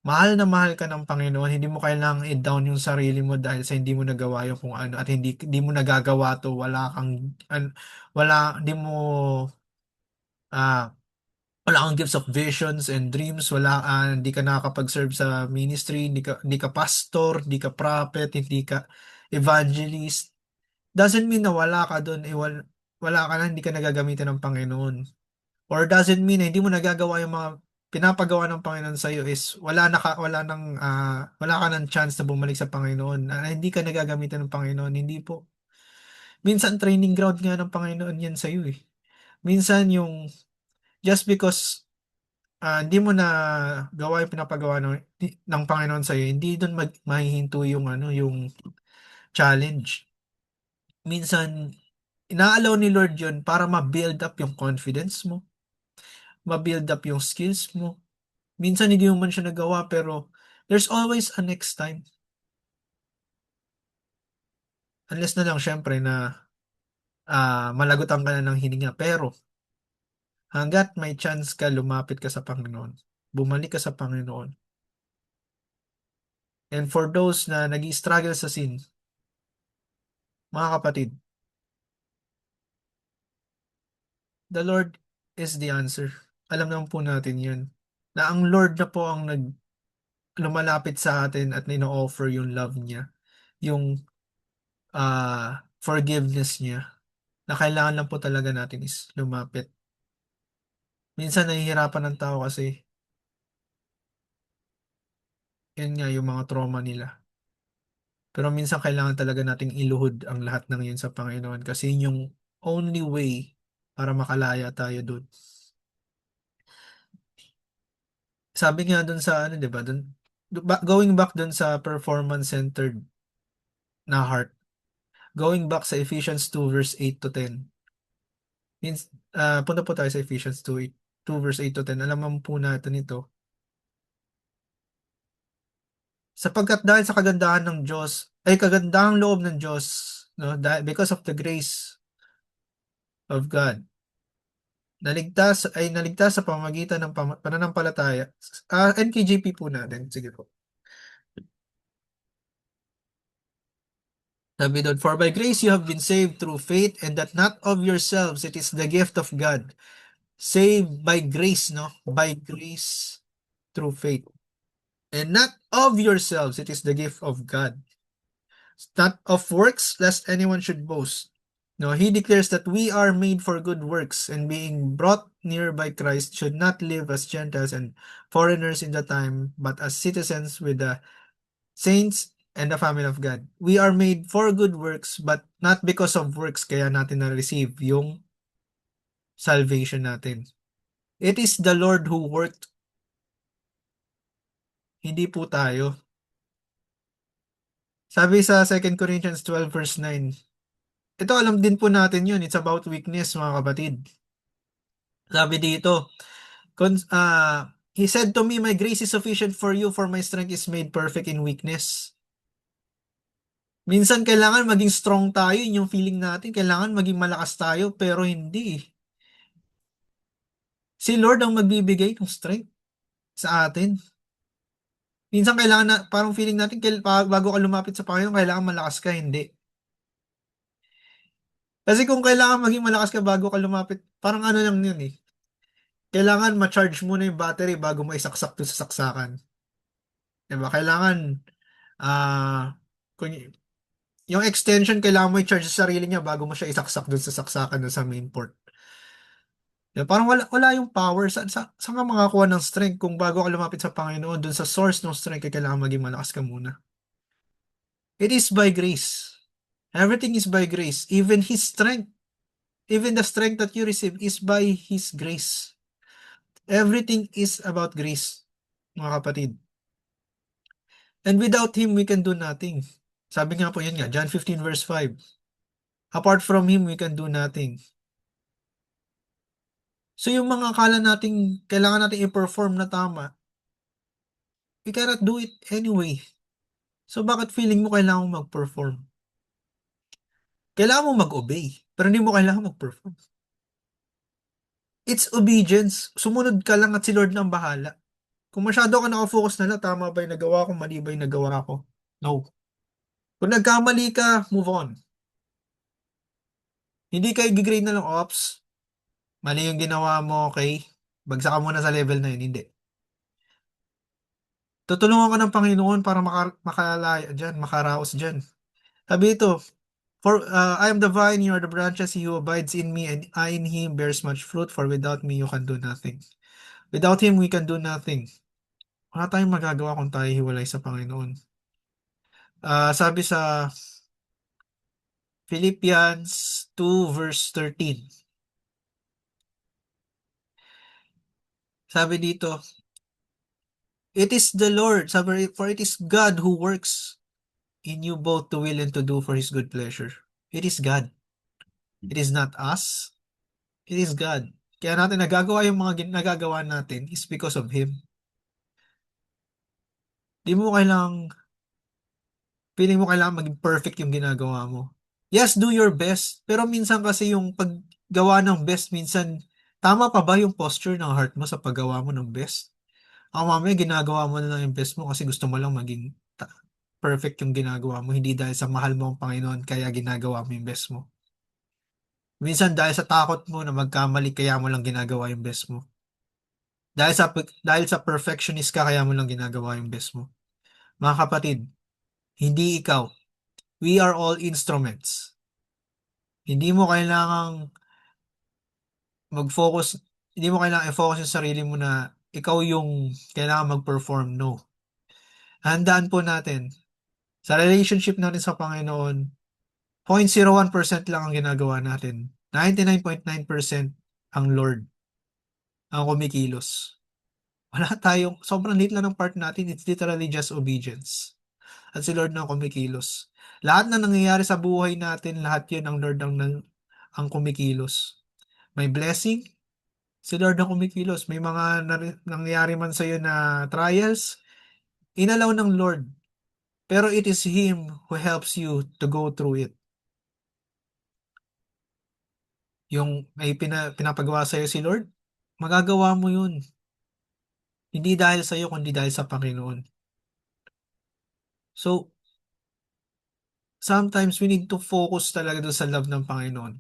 [SPEAKER 1] Mahal na mahal ka ng Panginoon, hindi mo kailangang i-down yung sarili mo dahil sa hindi mo nagawa yung kung ano at hindi mo nagagawa to, hindi mo ah wala kang gifts of visions and dreams, hindi ka nakakapag-serve sa ministry, hindi ka pastor, hindi ka prophet, hindi ka evangelist. Doesn't mean na wala ka doon, wala ka na, hindi ka nagagamitan ng Panginoon. Or doesn't mean na hindi mo nagagawa yung mga pinapagawa ng Panginoon sa iyo is wala ka ng chance na bumalik sa Panginoon. Hindi ka nagagamitan ng Panginoon, hindi po. Minsan training ground nga ng Panginoon yan sa iyo eh. Minsan yung just because hindi mo na gawa yung pinapagawa ng Panginoon sa iyo, hindi doon mahihinto yung yung challenge. Minsan inaalaw ni Lord yun para ma-build up yung confidence mo, ma-build up yung skills mo. Minsan hindi mo man siya nagawa pero there's always a next time. Unless na lang syempre na malagutan ka na ng hininga. Pero hanggat may chance ka, lumapit ka sa Panginoon. Bumalik ka sa Panginoon. And for those na nag-struggle sa sin, mga kapatid, the Lord is the answer. Alam naman po natin yun. Na ang Lord na po ang lumalapit sa atin at nino-offer yung love niya. Yung forgiveness niya. Na kailangan lang po talaga natin is lumapit. Minsan nahihirapan ng tao kasi yun nga yung mga trauma nila. Pero minsan kailangan talaga nating iluhod ang lahat ng yun sa Panginoon kasi yun yung only way para makalaya tayo doon. Sabi nga doon sa 'di ba, going back doon sa performance-centered na heart. Going back sa Ephesians 2 verse 8 to 10. Means punta po tayo sa Ephesians 2 verse 8 to 10. Alam po natin ito. Sapagkat dahil sa kagandahan ng Diyos, ay kagandahang loob ng Diyos, no, because of the grace of God, naligtas sa pamamagitan ng pananampalataya. NKJP po natin. Sige po. Sabi doon, for by grace you have been saved through faith and that not of yourselves, it is the gift of God. Saved by grace, no? By grace through faith. And not of yourselves, it is the gift of God. Not of works, lest anyone should boast. No, he declares that we are made for good works and being brought near by Christ should not live as Gentiles and foreigners in the time, but as citizens with the saints and the family of God. We are made for good works, but not because of works kaya natin na-receive yung salvation natin. It is the Lord who worked, hindi po tayo. Sabi sa 2 Corinthians 12 verse 9, ito alam din po natin yun, it's about weakness mga kapatid. Sabi dito, He said to me, my grace is sufficient for you, for my strength is made perfect in weakness. Minsan kailangan maging strong tayo, yun yung feeling natin. Kailangan maging malakas tayo, pero hindi. Si Lord ang magbibigay ng strength sa atin. Minsan kailangan na, parang feeling natin, bago ka lumapit sa Panginoon, kailangan malakas ka, hindi. Kasi kung kailangan maging malakas ka bago ka lumapit, parang ano lang yun eh. Kailangan ma-charge muna yung battery bago mo isaksak to sa saksakan. Diba? Kailangan, ah, kung, yung extension, kailangan mo i-charge sa sarili niya bago mo siya isaksak dun sa saksakan dun sa main port. Diba? Parang wala yung power. Saan ka makakuha ng strength kung bago ka lumapit sa Panginoon, dun sa source ng strength, kailangan maging malakas ka muna. It is by grace. Everything is by grace. Even His strength, even the strength that you receive is by His grace. Everything is about grace, mga kapatid. And without Him, we can do nothing. Sabi nga po yun nga, John 15 verse 5. Apart from Him, we can do nothing. So yung mga akala nating kailangan nating i-perform na tama, we cannot do it anyway. So bakit feeling mo kailangan mo mag-perform? Kailangan mo mag-obey, pero hindi mo kailangan mag-perform. It's obedience. Sumunod ka lang at si Lord na ang bahala. Kung masyado ka nakafocus na lang, tama ba yung nagawa ko, mali ba yung nagawa ko? No. Kung nagkamali ka, move on. Hindi ka i-grade na lang, ops. Mali yung ginawa mo, okay? Bagsak ka muna sa level na yun, hindi. Tutulungan ka ng Panginoon para makalaya dyan, makaraos dyan. Sabi ito, for I am the vine, you are the branches, he who abides in me, and I in him bears much fruit, for without me you can do nothing. Without him, we can do nothing. Wala tayong magagawa kung tayo hiwalay sa Panginoon. Sabi sa Philippians 2 verse 13. Sabi dito, it is the Lord, sabi, for it is God who works in you both to will and to do for His good pleasure. It is God. It is not us. It is God. Kaya natin nagagawa yung mga nagagawa natin is because of Him. Di mo kailangang, feeling mo kailangan maging perfect yung ginagawa mo. Yes, do your best. Pero minsan kasi yung paggawa ng best, minsan, tama pa ba yung posture ng heart mo sa paggawa mo ng best? Ang mamaya, ginagawa mo na lang yung best mo kasi gusto mo lang maging perfect yung ginagawa mo. Hindi dahil sa mahal mo ang Panginoon, kaya ginagawa mo yung best mo. Minsan dahil sa takot mo na magkamali, kaya mo lang ginagawa yung best mo. Dahil sa perfectionist ka, kaya mo lang ginagawa yung best mo. Mga kapatid, hindi ikaw. We are all instruments. Hindi mo kailangang mag-focus, hindi mo kailangang i-focus yung sarili mo na ikaw yung kailangan mag-perform. No. Handaan po natin. Sa relationship natin sa Panginoon, 0.01% lang ang ginagawa natin. 99.9% ang Lord ang kumikilos. Wala tayong, sobrang liit lang ng part natin. It's literally just obedience. At si Lord na kumikilos. Lahat na nangyayari sa buhay natin, lahat yun ang Lord ang kumikilos. May blessing, si Lord ang kumikilos. May mga nangyayari man sa'yo na trials, inalaw ng Lord. Pero it is Him who helps you to go through it. Yung may pinapagawa sa'yo si Lord, magagawa mo yun. Hindi dahil sa'yo, kundi dahil sa Panginoon. So, sometimes we need to focus talaga doon sa love ng Panginoon.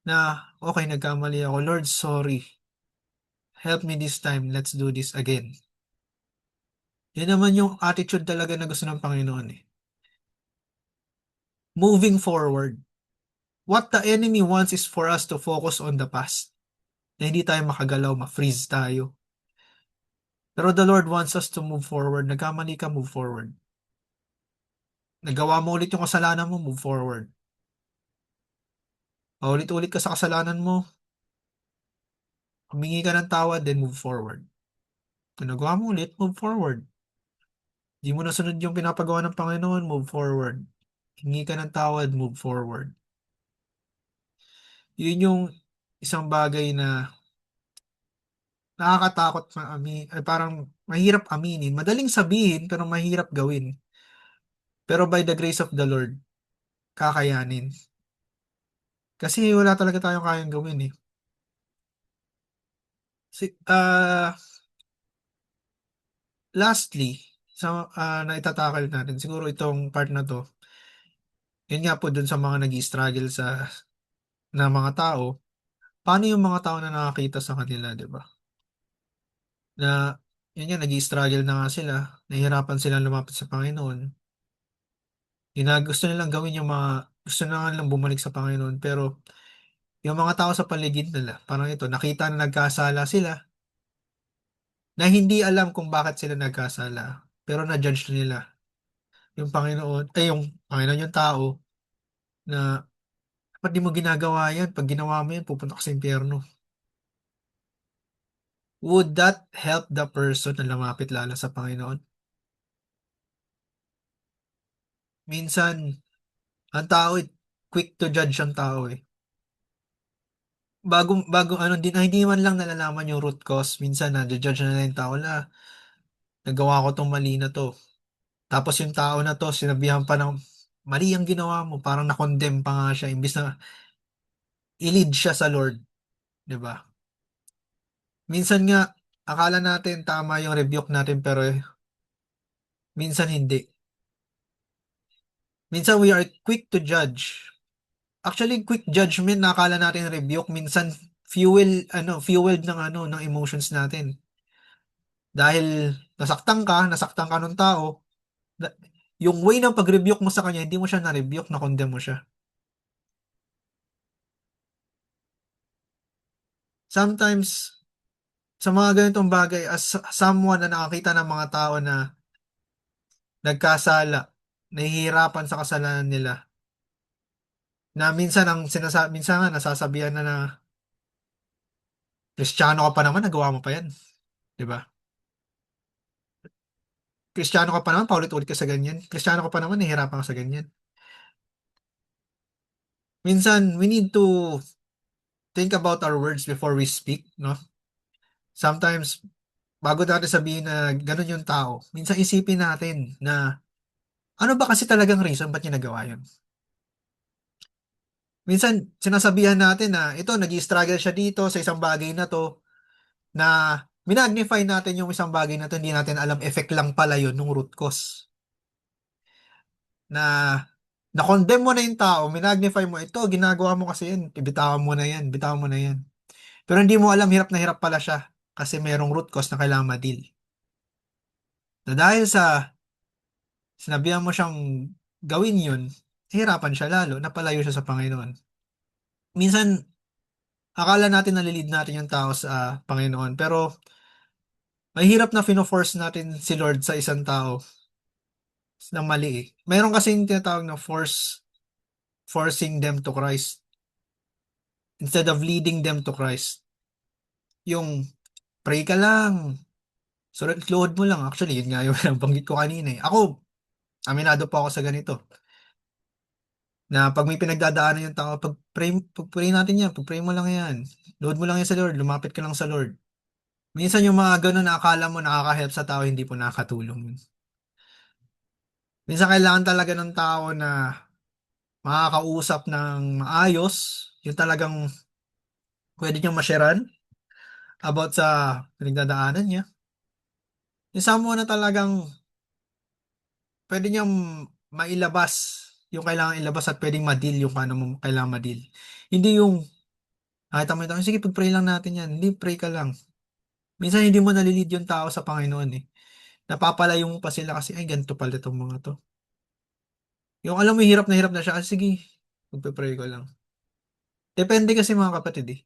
[SPEAKER 1] Na, okay, nagkamali ako. Lord, sorry. Help me this time. Let's do this again. Yan naman yung attitude talaga na gusto ng Panginoon eh. Moving forward. What the enemy wants is for us to focus on the past. na hindi tayo makagalaw, ma-freeze tayo. Pero the Lord wants us to move forward. Nagkamali ka, move forward. Nagawa mo ulit yung kasalanan mo, move forward. Paulit-ulit ka sa kasalanan mo, humingi ka ng tawad, then move forward. Kung nagawa mo ulit, move forward. Di mo nasunod yung pinapagawa ng Panginoon, move forward. Hingi ka ng tawad, move forward. Yun yung isang bagay na nakakatakot ay parang mahirap aminin. Madaling sabihin, pero mahirap gawin. Pero by the grace of the Lord, kakayanin. Kasi wala talaga tayong kayang gawin eh. Si, lastly, sa na itatakal natin, siguro itong part na to, yun nga po dun sa mga nag-struggle na mga tao, paano yung mga tao na nakakita sa kanila, di ba? Na, yun nga, nag-struggle na nga sila, nahihirapan silang lumapit sa Panginoon. Gusto nilang gawin yung gusto na nga nilang bumalik sa Panginoon, pero yung mga tao sa paligid nila, parang ito, nakita na nagkasala sila, na hindi alam kung bakit sila nagkasala, pero na-judge na nila yung Panginoon, yung Panginoon yung tao, na ba't di mo ginagawa yan? Pag ginawa mo yan, pupunta ka sa impyerno. Would that help the person na lumapit lalo sa Panginoon? Minsan, ang tao, quick to judge ang tao eh. Bago ano, hindi man lang nalalaman yung root cause. Minsan, na-judge na lang yung tao na, nagawa ko tong mali na to. Tapos yung tao na to, sinabihan pa ng, mali ang ginawa mo. Parang na-condemn pa nga siya, imbis na i-lead siya sa Lord. 'Di ba? Minsan nga, akala natin tama yung rebuke natin, pero minsan hindi. Minsan we are quick to judge. Actually, quick judgment na akala natin rebuke, minsan fueled ng ng emotions natin. Dahil nasaktan ka ng tao, na- yung way ng pag-rebuke mo sa kanya, hindi mo siya na-rebuke, na-condemn mo siya. Sometimes, sa mga ganitong bagay, as someone na nakakita ng mga tao na nagkasala, nahihirapan sa kasalanan nila, na minsan nga nasasabihan na Kristiyano ka pa naman, nagawa mo pa yan. 'Di ba? Kristiyano ka pa naman, paulit-ulit ka sa ganyan. Kristiyano ka pa naman, nahihirapan ka sa ganyan. Minsan, we need to think about our words before we speak, no? Sometimes, bago natin sabihin na ganun yung tao, minsan isipin natin na ano ba kasi talagang reason ba't niya nagawa yun? Minsan, sinasabihan natin na ito, nag-struggle siya dito sa isang bagay na to, na minagnify natin yung isang bagay na to, hindi natin alam, effect lang pala yun ng root cause. Na na-condemn mo na yung tao, minagnify mo, ito, ginagawa mo kasi yan, bitawan mo na yan, bitawan mo na yan. Pero hindi mo alam, hirap na hirap pala siya kasi merong root cause na kailangan ma-deal. Na dahil sa sinabihan mo siyang gawin yun, hirapan siya lalo, napalayo siya sa Panginoon. Minsan, akala natin nalilid natin yung tao sa Panginoon, pero mahirap na fino-force natin si Lord sa isang tao na mali eh. Mayroon kasing tinatawag na forcing them to Christ instead of leading them to Christ. Yung pray ka lang, sulat load mo lang. Actually, yun nga yung nabanggit ko kanina eh. Ako, aminado po ako sa ganito. Na pag may pinagdadaanan yung tao, pag-pray natin yan, pag-pray mo lang yan. Load mo lang yan sa Lord, lumapit ka lang sa Lord. Minsan yung mga ganun na akala mo nakaka-help sa tao, hindi po nakakatulong yun. Minsan kailangan talaga ng tao na makakausap ng maayos, yung talagang pwede niyang masharean about sa pinagdadaanan niya. Yung someone na talagang pwede niyang mailabas yung kailangan ilabas at pwedeng ma-deal yung paano mo kailangan ma-deal. Hindi yung nakita mo ito, sige, pag-pray lang natin yan. Hindi, pray ka lang. Minsan hindi mo nalilid yung tao sa Panginoon eh. Napapalayo mo pa sila kasi, ay, ganito pala itong mga to. Yung alam mo, hirap na siya, sige, magpe-pray ko lang. Depende kasi mga kapatid eh.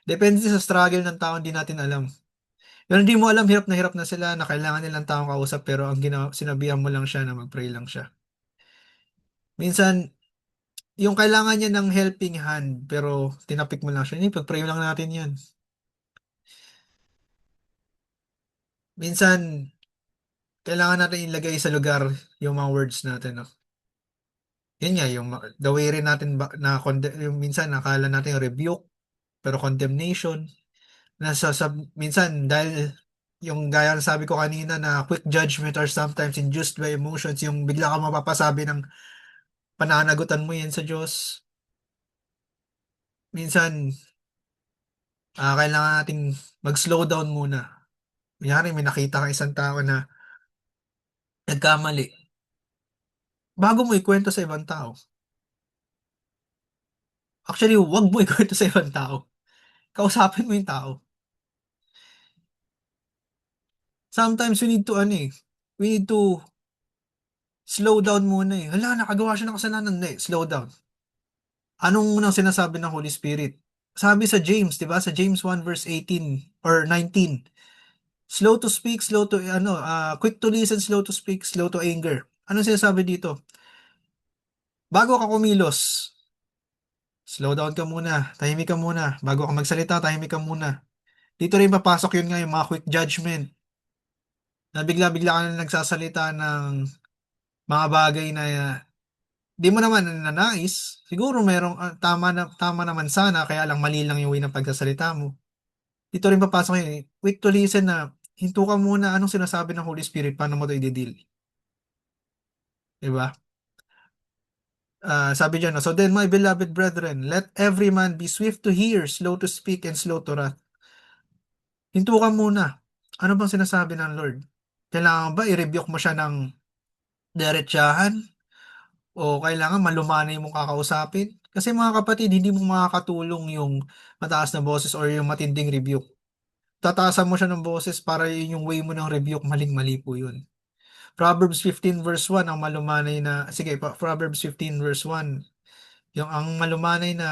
[SPEAKER 1] Depende sa struggle ng tao, hindi natin alam. Pero hindi mo alam, hirap na sila, na kailangan nilang taong kausap, pero ang sinabihan mo lang siya na mag-pray lang siya. Minsan, yung kailangan niya ng helping hand, pero tinapik mo lang siya, hindi, pag-pray lang natin yan. Minsan, kailangan natin ilagay sa lugar yung mga words natin, no? Yun nga, yung the way rin natin yung minsan nakala natin rebuke, pero condemnation. Minsan, dahil yung gaya ng sabi ko kanina na quick judgment are sometimes induced by emotions, yung bigla ka mapapasabi ng pananagutan mo yan sa Diyos. Minsan, kailangan nating mag-slow down muna. Kunyari, may nakita kang isang tao na nagkamali. Bago mo ikwento sa ibang tao. Actually, wag mo ikwento sa ibang tao. Kausapin mo yung tao. Sometimes we need to, we need to slow down muna eh. Hala, nakagawa siya ng kasalanan. Hindi, slow down. Anong unang sinasabi ng Holy Spirit? Sabi sa James, di ba? Sa James 1 verse 18 or 19. Slow to speak, quick to listen, slow to speak, slow to anger. Anong sinasabi dito? Bago ka kumilos, slow down ka muna, tahimik ka muna. Bago ka magsalita, tahimik ka muna. Dito rin papasok yun nga yung mga quick judgment. Na bigla-bigla ka na nagsasalita ng mga bagay na di mo naman nanais. Siguro merong tama naman sana, kaya lang mali lang yung way ng pagsasalita mo. Dito rin papasok yun eh. Quick to listen na hinto ka muna anong sinasabi ng Holy Spirit, paano mo ito i-deal. Diba? Sabi dyan, no? So then, my beloved brethren, let every man be swift to hear, slow to speak, and slow to wrath. Hinto ka muna. Ano bang sinasabi ng Lord? Kailangan ba i-rebuke mo siya ng diretsahan? O kailangan malumanay mong kakausapin? Kasi mga kapatid, hindi mo makakatulong yung mataas na boses or yung matinding rebuke. Tataasan mo siya ng boses para yun yung way mo ng rebuke, maling-mali po yun. Proverbs 15 verse 1, ang malumanay na, sige, Proverbs 15 verse 1, yung ang malumanay na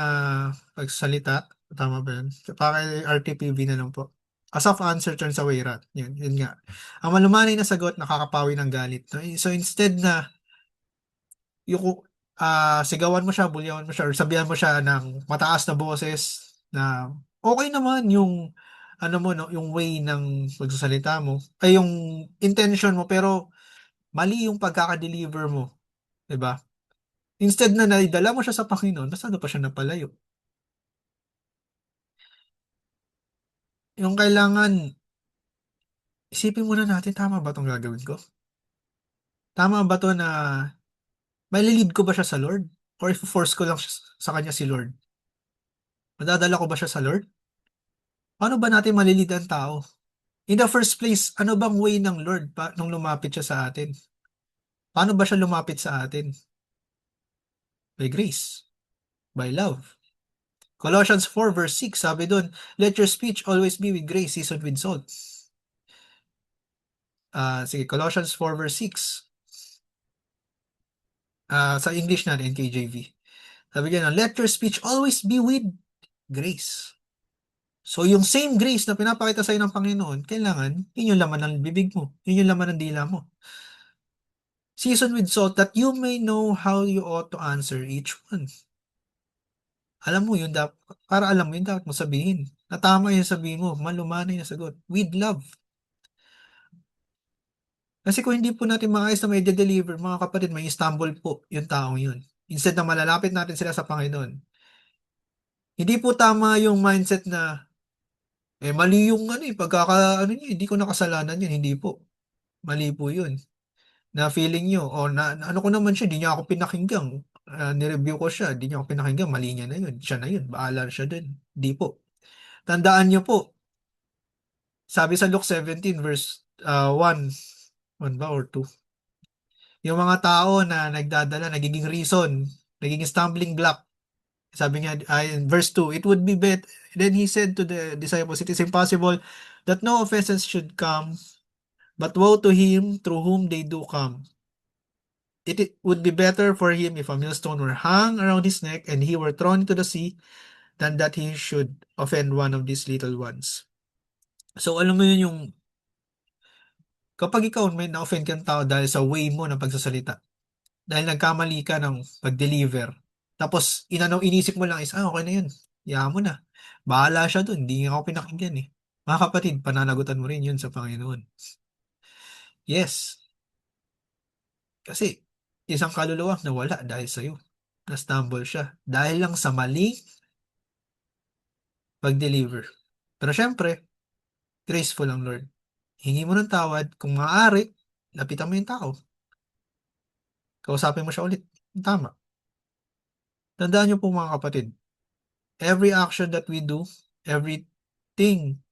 [SPEAKER 1] pagsalita, tama ba yun? Paki-RTPV na lang po. A soft answer turns away wrath. Yun nga. Ang malumanay na sagot, nakakapawi ng galit. No? So instead na yung sigawan mo siya, bulyawan mo siya, or sabihan mo siya ng mataas na boses na okay naman yung ano mo no, yung way ng pagsasalita mo, ay yung intention mo pero mali yung pagkaka-deliver mo, 'di ba? Instead na naidala mo siya sa Panginoon, basta pa siya napalayo. Yung kailangan isipin muna natin, tama ba 'tong gagawin ko? Tama ba 'to na malilid ko ba siya sa Lord? Or if force ko lang sa kanya si Lord? Madadala ko ba siya sa Lord? Paano ba natin malilid ang tao? In the first place, ano bang way ng Lord nung lumapit siya sa atin? Paano ba siya lumapit sa atin? By grace, by love. Colossians 4 verse 6, sabi doon, let your speech always be with grace, seasoned with salt. Sige, Colossians 4 verse 6. Sa English na NKJV. Sabi niya, let your speech always be with grace. So, yung same grace na pinapakita sa'yo ng Panginoon, kailangan, yun yung laman ng bibig mo. Yun yung laman ng dila mo. Season with salt that you may know how you ought to answer each one. Alam mo yun, para alam mo yun, dapat mo sabihin. Na tama yung sabihin mo, malumanay na sagot. With love. Kasi kung hindi po natin maayos na may deliver mga kapatid, may stumble po yung taong yun. Instead na malalapit natin sila sa Panginoon. Hindi po tama yung mindset na, mali yung hindi ko nakasalanan yun. Hindi po. Mali po yun. Na feeling nyo, ano ko naman siya, di niya ako pinakinggan. Nireview ko siya, di niya ako pinakinggan, mali niya na yun. Siya na yun, baala siya dun. Di po. Tandaan niyo po, sabi sa Luke 17 verse 1, 1 ba or 2? Yung mga tao na nagdadala, nagiging reason, nagiging stumbling block. Sabi niya, in verse 2, it would be better. Then he said to the disciples, it is impossible that no offenses should come, but woe to him through whom they do come. It would be better for him if a millstone were hung around his neck and he were thrown into the sea than that he should offend one of these little ones. So alam mo yun yung kapag ikaw may na-offend kang tao dahil sa way mo ng pagsasalita, dahil nagkamali ka ng pag-deliver, tapos inisip mo lang is, okay na yun, hayaan mo na. Bahala siya dun, hindi nga ako pinakinggan eh. Mga kapatid, pananagutan mo rin yun sa Panginoon. Yes, kasi isang kaluluwa nawala dahil sa'yo. Na-stumble siya. Dahil lang sa mali pag-deliver. Pero syempre, graceful ang Lord. Hingi mo ng tawad. Kung maaari, lapitan mo yung tao. Kausapin mo siya ulit. Tama. Tandaan niyo po mga kapatid, every action that we do, everything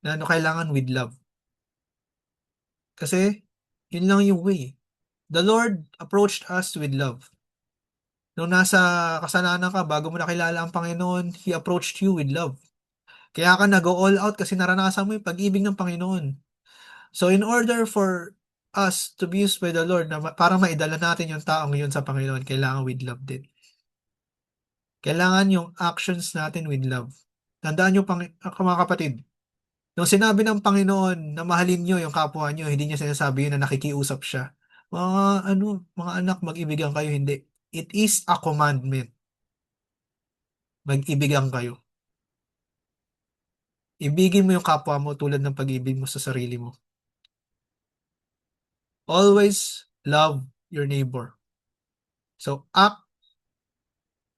[SPEAKER 1] na kailangan with love. Kasi, yun lang yung way. The Lord approached us with love. Nung nasa kasalanan ka, bago mo nakilala ang Panginoon, He approached you with love. Kaya ka nag-all out kasi naranasan mo yung pag-ibig ng Panginoon. So in order for us to be used by the Lord na para maidala natin yung taong yun sa Panginoon, kailangan with love din. Kailangan yung actions natin with love. Tandaan nyo, mga kapatid, nung sinabi ng Panginoon na mahalin nyo yung kapwa nyo, hindi niya sinasabi yun na nakikiusap siya. Mga anak, mag-ibigan kayo, hindi. It is a commandment. Mag-ibigan kayo. Ibigin mo yung kapwa mo tulad ng pag-ibig mo sa sarili mo. Always love your neighbor. So, act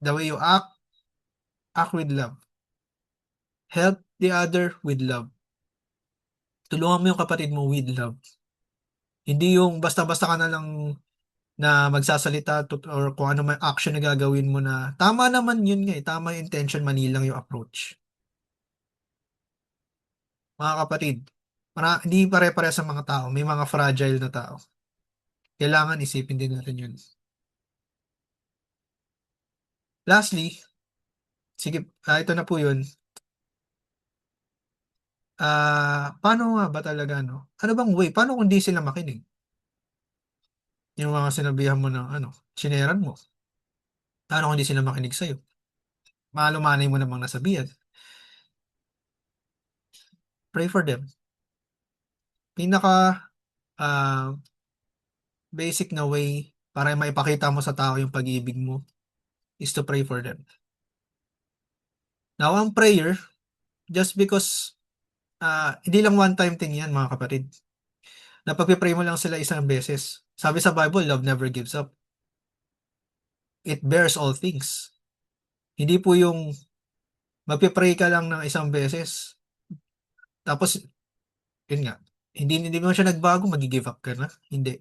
[SPEAKER 1] the way you act with love. Help the other with love. Tulungan mo yung kapatid mo with love. Hindi yung basta-basta ka na lang na magsasalita or kung ano may action na gagawin mo na tama naman yun nga eh. Tama yung intention, mali lang yung approach. Mga kapatid, hindi pare-pare sa mga tao. May mga fragile na tao. Kailangan isipin din natin yun. Lastly, sige, ito na po yun. Paano nga ba talaga, no? Ano bang way? Paano kung di sila makinig? Yung mga sinabihan mo ng chineran mo. Paano kung di sila makinig sa'yo? Malumanay mo namang nasabihan. Pray for them. Pinaka ah, basic na way para maipakita mo sa tao yung pag-ibig mo is to pray for them. Now, ang prayer, just because hindi lang one-time thing yan, mga kapatid. Na pagpipray mo lang sila isang beses. Sabi sa Bible, love never gives up. It bears all things. Hindi po yung magpipray ka lang ng isang beses. Tapos, yun nga, hindi mo siya nagbago, mag-give up ka na. Hindi.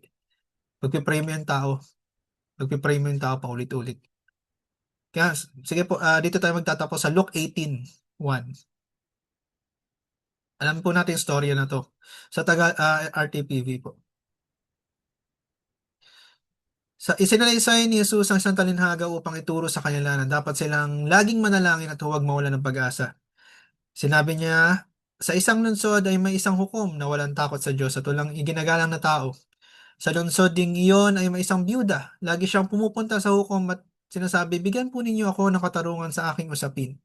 [SPEAKER 1] Pagpipray mo yung tao. Pagpipray mo yung tao pa ulit-ulit. Kaya, sige po, dito tayo magtatapos sa Luke 18:1. Alam po natin yung storya na to. Sa RTPV po. Isinalaysay ni Jesus ang isang talinhaga upang ituro sa kanila na dapat silang laging manalangin at huwag mawalan ng pag-asa. Sinabi niya, sa isang lungsod ay may isang hukom na walang takot sa Diyos at walang iginagalang na tao. Sa lungsod ding iyon ay may isang byuda. Lagi siyang pumupunta sa hukom at sinasabi, bigyan po ninyo ako ng katarungan sa aking usapin.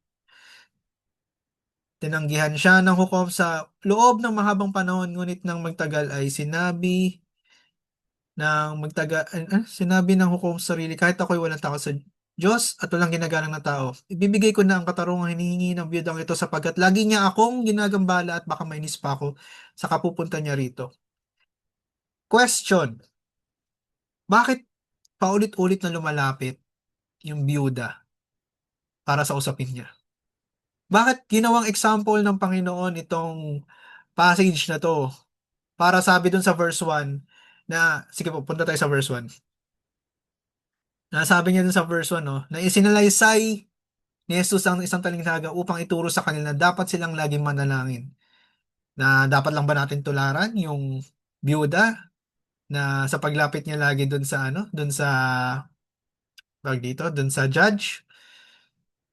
[SPEAKER 1] Tinanggihan siya ng hukom sa loob ng mahabang panahon, ngunit nang magtagal ay sinabi ng hukom sa sarili, kahit ako'y walang takot sa Diyos at walang ginagalang na tao, ibibigay ko na ang katarungang hinihingi ng biyudang ito sapagkat lagi niya akong ginagambala at baka mainis pa ako sa kapupunta niya rito. Question, bakit paulit-ulit na lumalapit yung biyuda para sa usapin niya? Bakit ginawang example ng Panginoon itong passage na to? Para sabi dun sa verse 1 na, sige po, punta tayo sa verse 1. Sabi niya dun sa verse 1, no, na isinalaysay ni Jesus ang isang talinghaga upang ituro sa kanila na dapat silang laging manalangin. Na dapat lang ba natin tularan yung byuda na sa paglapit niya lagi dun sa dun sa judge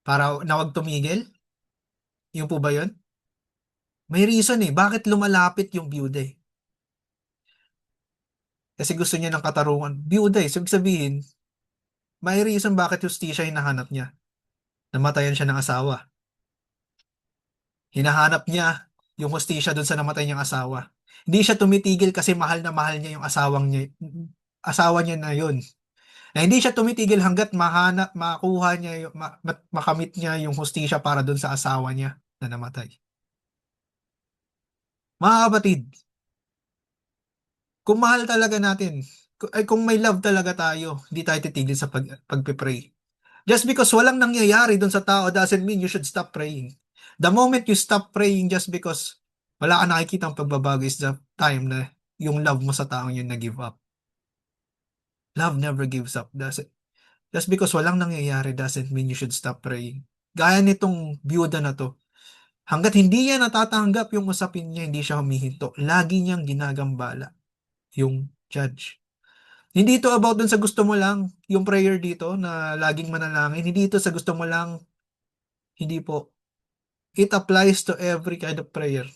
[SPEAKER 1] para na wag tumigil? Yung po ba yun? May reason bakit lumalapit yung byuda Kasi gusto niya ng katarungan. Byuda So ibig sabihin, may reason bakit justisya hinahanap niya. Namatayan siya ng asawa. Hinahanap niya yung hustisya doon sa namatay niyang asawa. Hindi siya tumitigil kasi mahal na mahal niya yung asawa niya na yun. Na hindi siya tumitigil hangga't makuha niya, makamit niya yung hustisya para doon sa asawa niya na namatay. Mga kapatid, kung mahal talaga natin, kung may love talaga tayo, hindi tayo titigil sa pagpe-pray. Just because walang nangyayari doon sa tao doesn't mean you should stop praying. The moment you stop praying just because wala ka nakikitang pagbabago is the time na yung love mo sa taong yun na give up. Love never gives up. Just because walang nangyayari doesn't mean you should stop praying. Gaya nitong byuda na to. Hanggat hindi niya natatanggap yung usapin niya, hindi siya humihinto. Lagi niyang ginagambala yung judge. Hindi ito about dun sa gusto mo lang, yung prayer dito na laging manalangin. Hindi ito sa gusto mo lang, hindi po. It applies to every kind of prayer.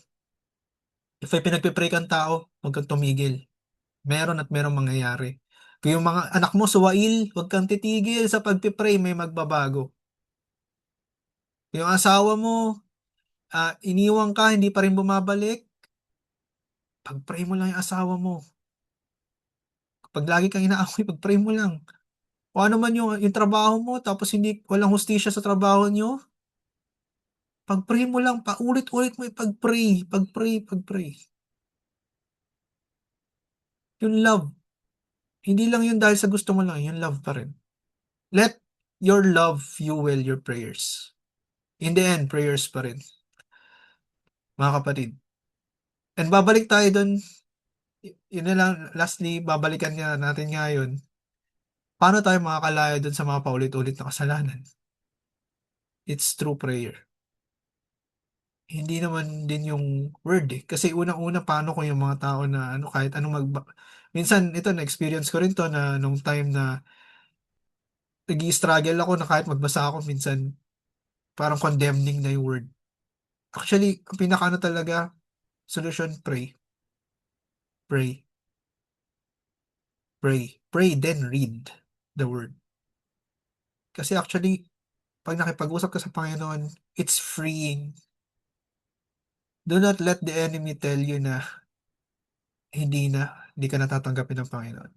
[SPEAKER 1] If may pinagpipray kang tao, huwag kang tumigil. Meron at merong mangyayari. Kung yung mga anak mo suwail, huwag kang titigil sa pagpipray, may magbabago. Kung yung asawa mo, iniwang ka, hindi pa rin bumabalik, pag-pray mo lang yung asawa mo. Kapag lagi kang inaaway, pag-pray mo lang. Kung ano man yung trabaho mo, tapos hindi, walang hustisya sa trabaho nyo, pag-pray mo lang, paulit-ulit mo ipag-pray, pag-pray, pag-pray. Yung love, hindi lang yun dahil sa gusto mo lang, yung love pa rin. Let your love fuel your prayers. In the end, prayers pa rin, mga kapatid. And babalik tayo doon, yun na lang, lastly, babalikan nga natin ngayon, paano tayo makakalaya doon sa mga paulit-ulit na kasalanan? It's through prayer. Hindi naman din yung word eh. Kasi unang-una, paano ko yung mga tao na ano, kahit anong Minsan, ito, na-experience ko rin to na nung time na nag-i-struggle ako na kahit magbasa ako, minsan, parang condemning na yung word. Actually, ang pinaka talaga, solution, pray. Pray. Pray. Pray, then read the word. Kasi actually, pag nakipag-usap ka sa Panginoon, it's freeing. Do not let the enemy tell you na hindi ka natatanggapin ng Panginoon.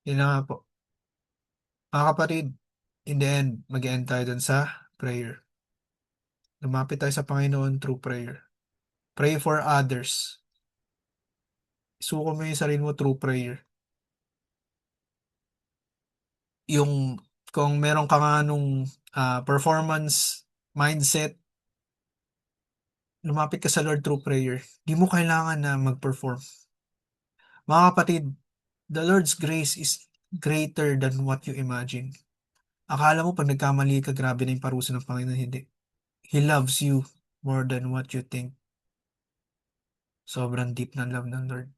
[SPEAKER 1] Yun na nga po. Mga kapatid, in the end, mag-end tayo dun sa prayer. Lumapit tayo sa Panginoon through prayer. Pray for others. Isuko mo yung sarili mo through prayer. Yung kung meron ka nga nung performance mindset, lumapit ka sa Lord through prayer. Di mo kailangan na mag-perform. Mga kapatid, the Lord's grace is greater than what you imagine. Akala mo pag nagkamali ka, grabe na yung parusa ng Panginoon. Hindi. He loves you more than what you think. Sobrang deep ng love ng Lord.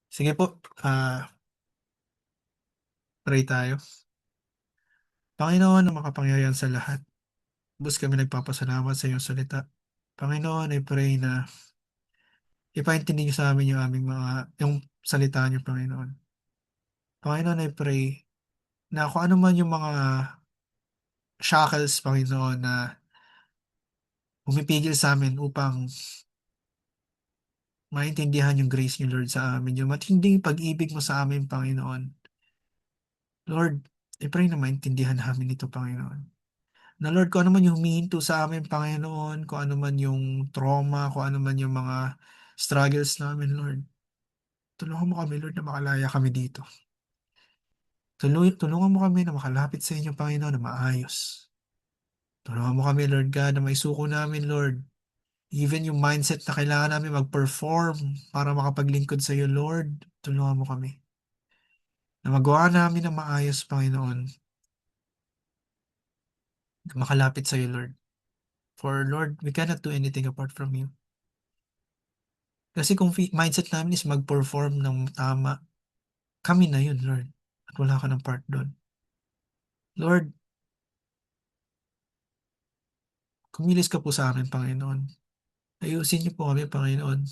[SPEAKER 1] Sige po, pray tayo. Panginoon na makapangyarihan sa lahat, bus kami nagpapasalamat sa iyong salita. Panginoon, I pray na ipaintindi niyo sa amin yung salita niyo, Panginoon. Panginoon, I pray na kung ano man yung mga shackles, Panginoon, na pumipigil sa amin upang maintindihan yung grace niyo, Lord, sa amin. Yung matinding pag-ibig mo sa amin, Panginoon. Lord, I pray na maintindihan namin ito, Panginoon. Na Lord, kung ano man yung humihinto sa amin, Panginoon, kung ano man yung trauma, kung ano man yung mga struggles namin, Lord, tulungan mo kami, Lord, na makalaya kami dito. Tulungan mo kami na makalapit sa inyo, Panginoon, na maayos. Tulungan mo kami, Lord God, na maisuko namin, Lord. Even yung mindset na kailangan namin mag-perform para makapaglingkod sa iyo, Lord, tulungan mo kami. Na magawa namin ng maayos, Panginoon, na makalapit sa iyo, Lord. For Lord, we cannot do anything apart from you. Kasi kung mindset namin is mag-perform ng tama, kami na yun, Lord. At wala ka ng part doon. Lord, kumilos ka po sa amin, Panginoon. Ayusin niyo po kami, Panginoon.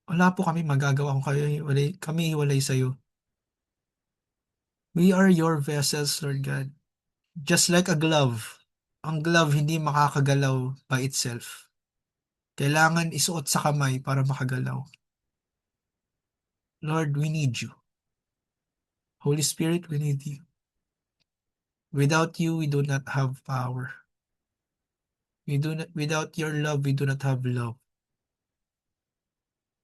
[SPEAKER 1] Wala po kami magagawa kung kami hiwalay sa iyo. We are your vessels, Lord God. Just like a glove. Ang glove hindi makakagalaw by itself. Kailangan isuot sa kamay para makagalaw. Lord, we need you. Holy Spirit, we need you. Without you, we do not have power. Without your love, we do not have love.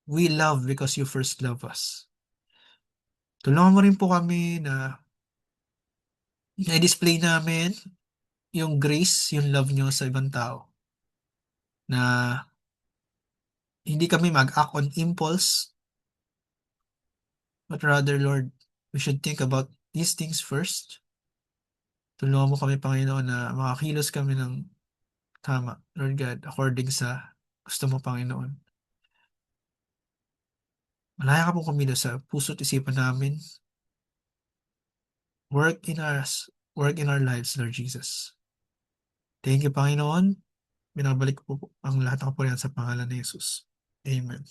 [SPEAKER 1] We love because you first love us. Tulungan mo rin po kami na i-display namin yung grace, yung love nyo sa ibang tao. Na hindi kami mag-act on impulse, but rather, Lord, we should think about these things first. Tulungan mo kami, Panginoon, na makakilos kami ng tama, Lord God, according sa gusto mo, Panginoon. Malaya ka pong kumilos sa puso't isipan namin. Work in us, work in our lives, Lord Jesus. Thank you, Panginoon. Binabalik ko po ang lahat ng kapurihan sa pangalan ni Jesus. Amen.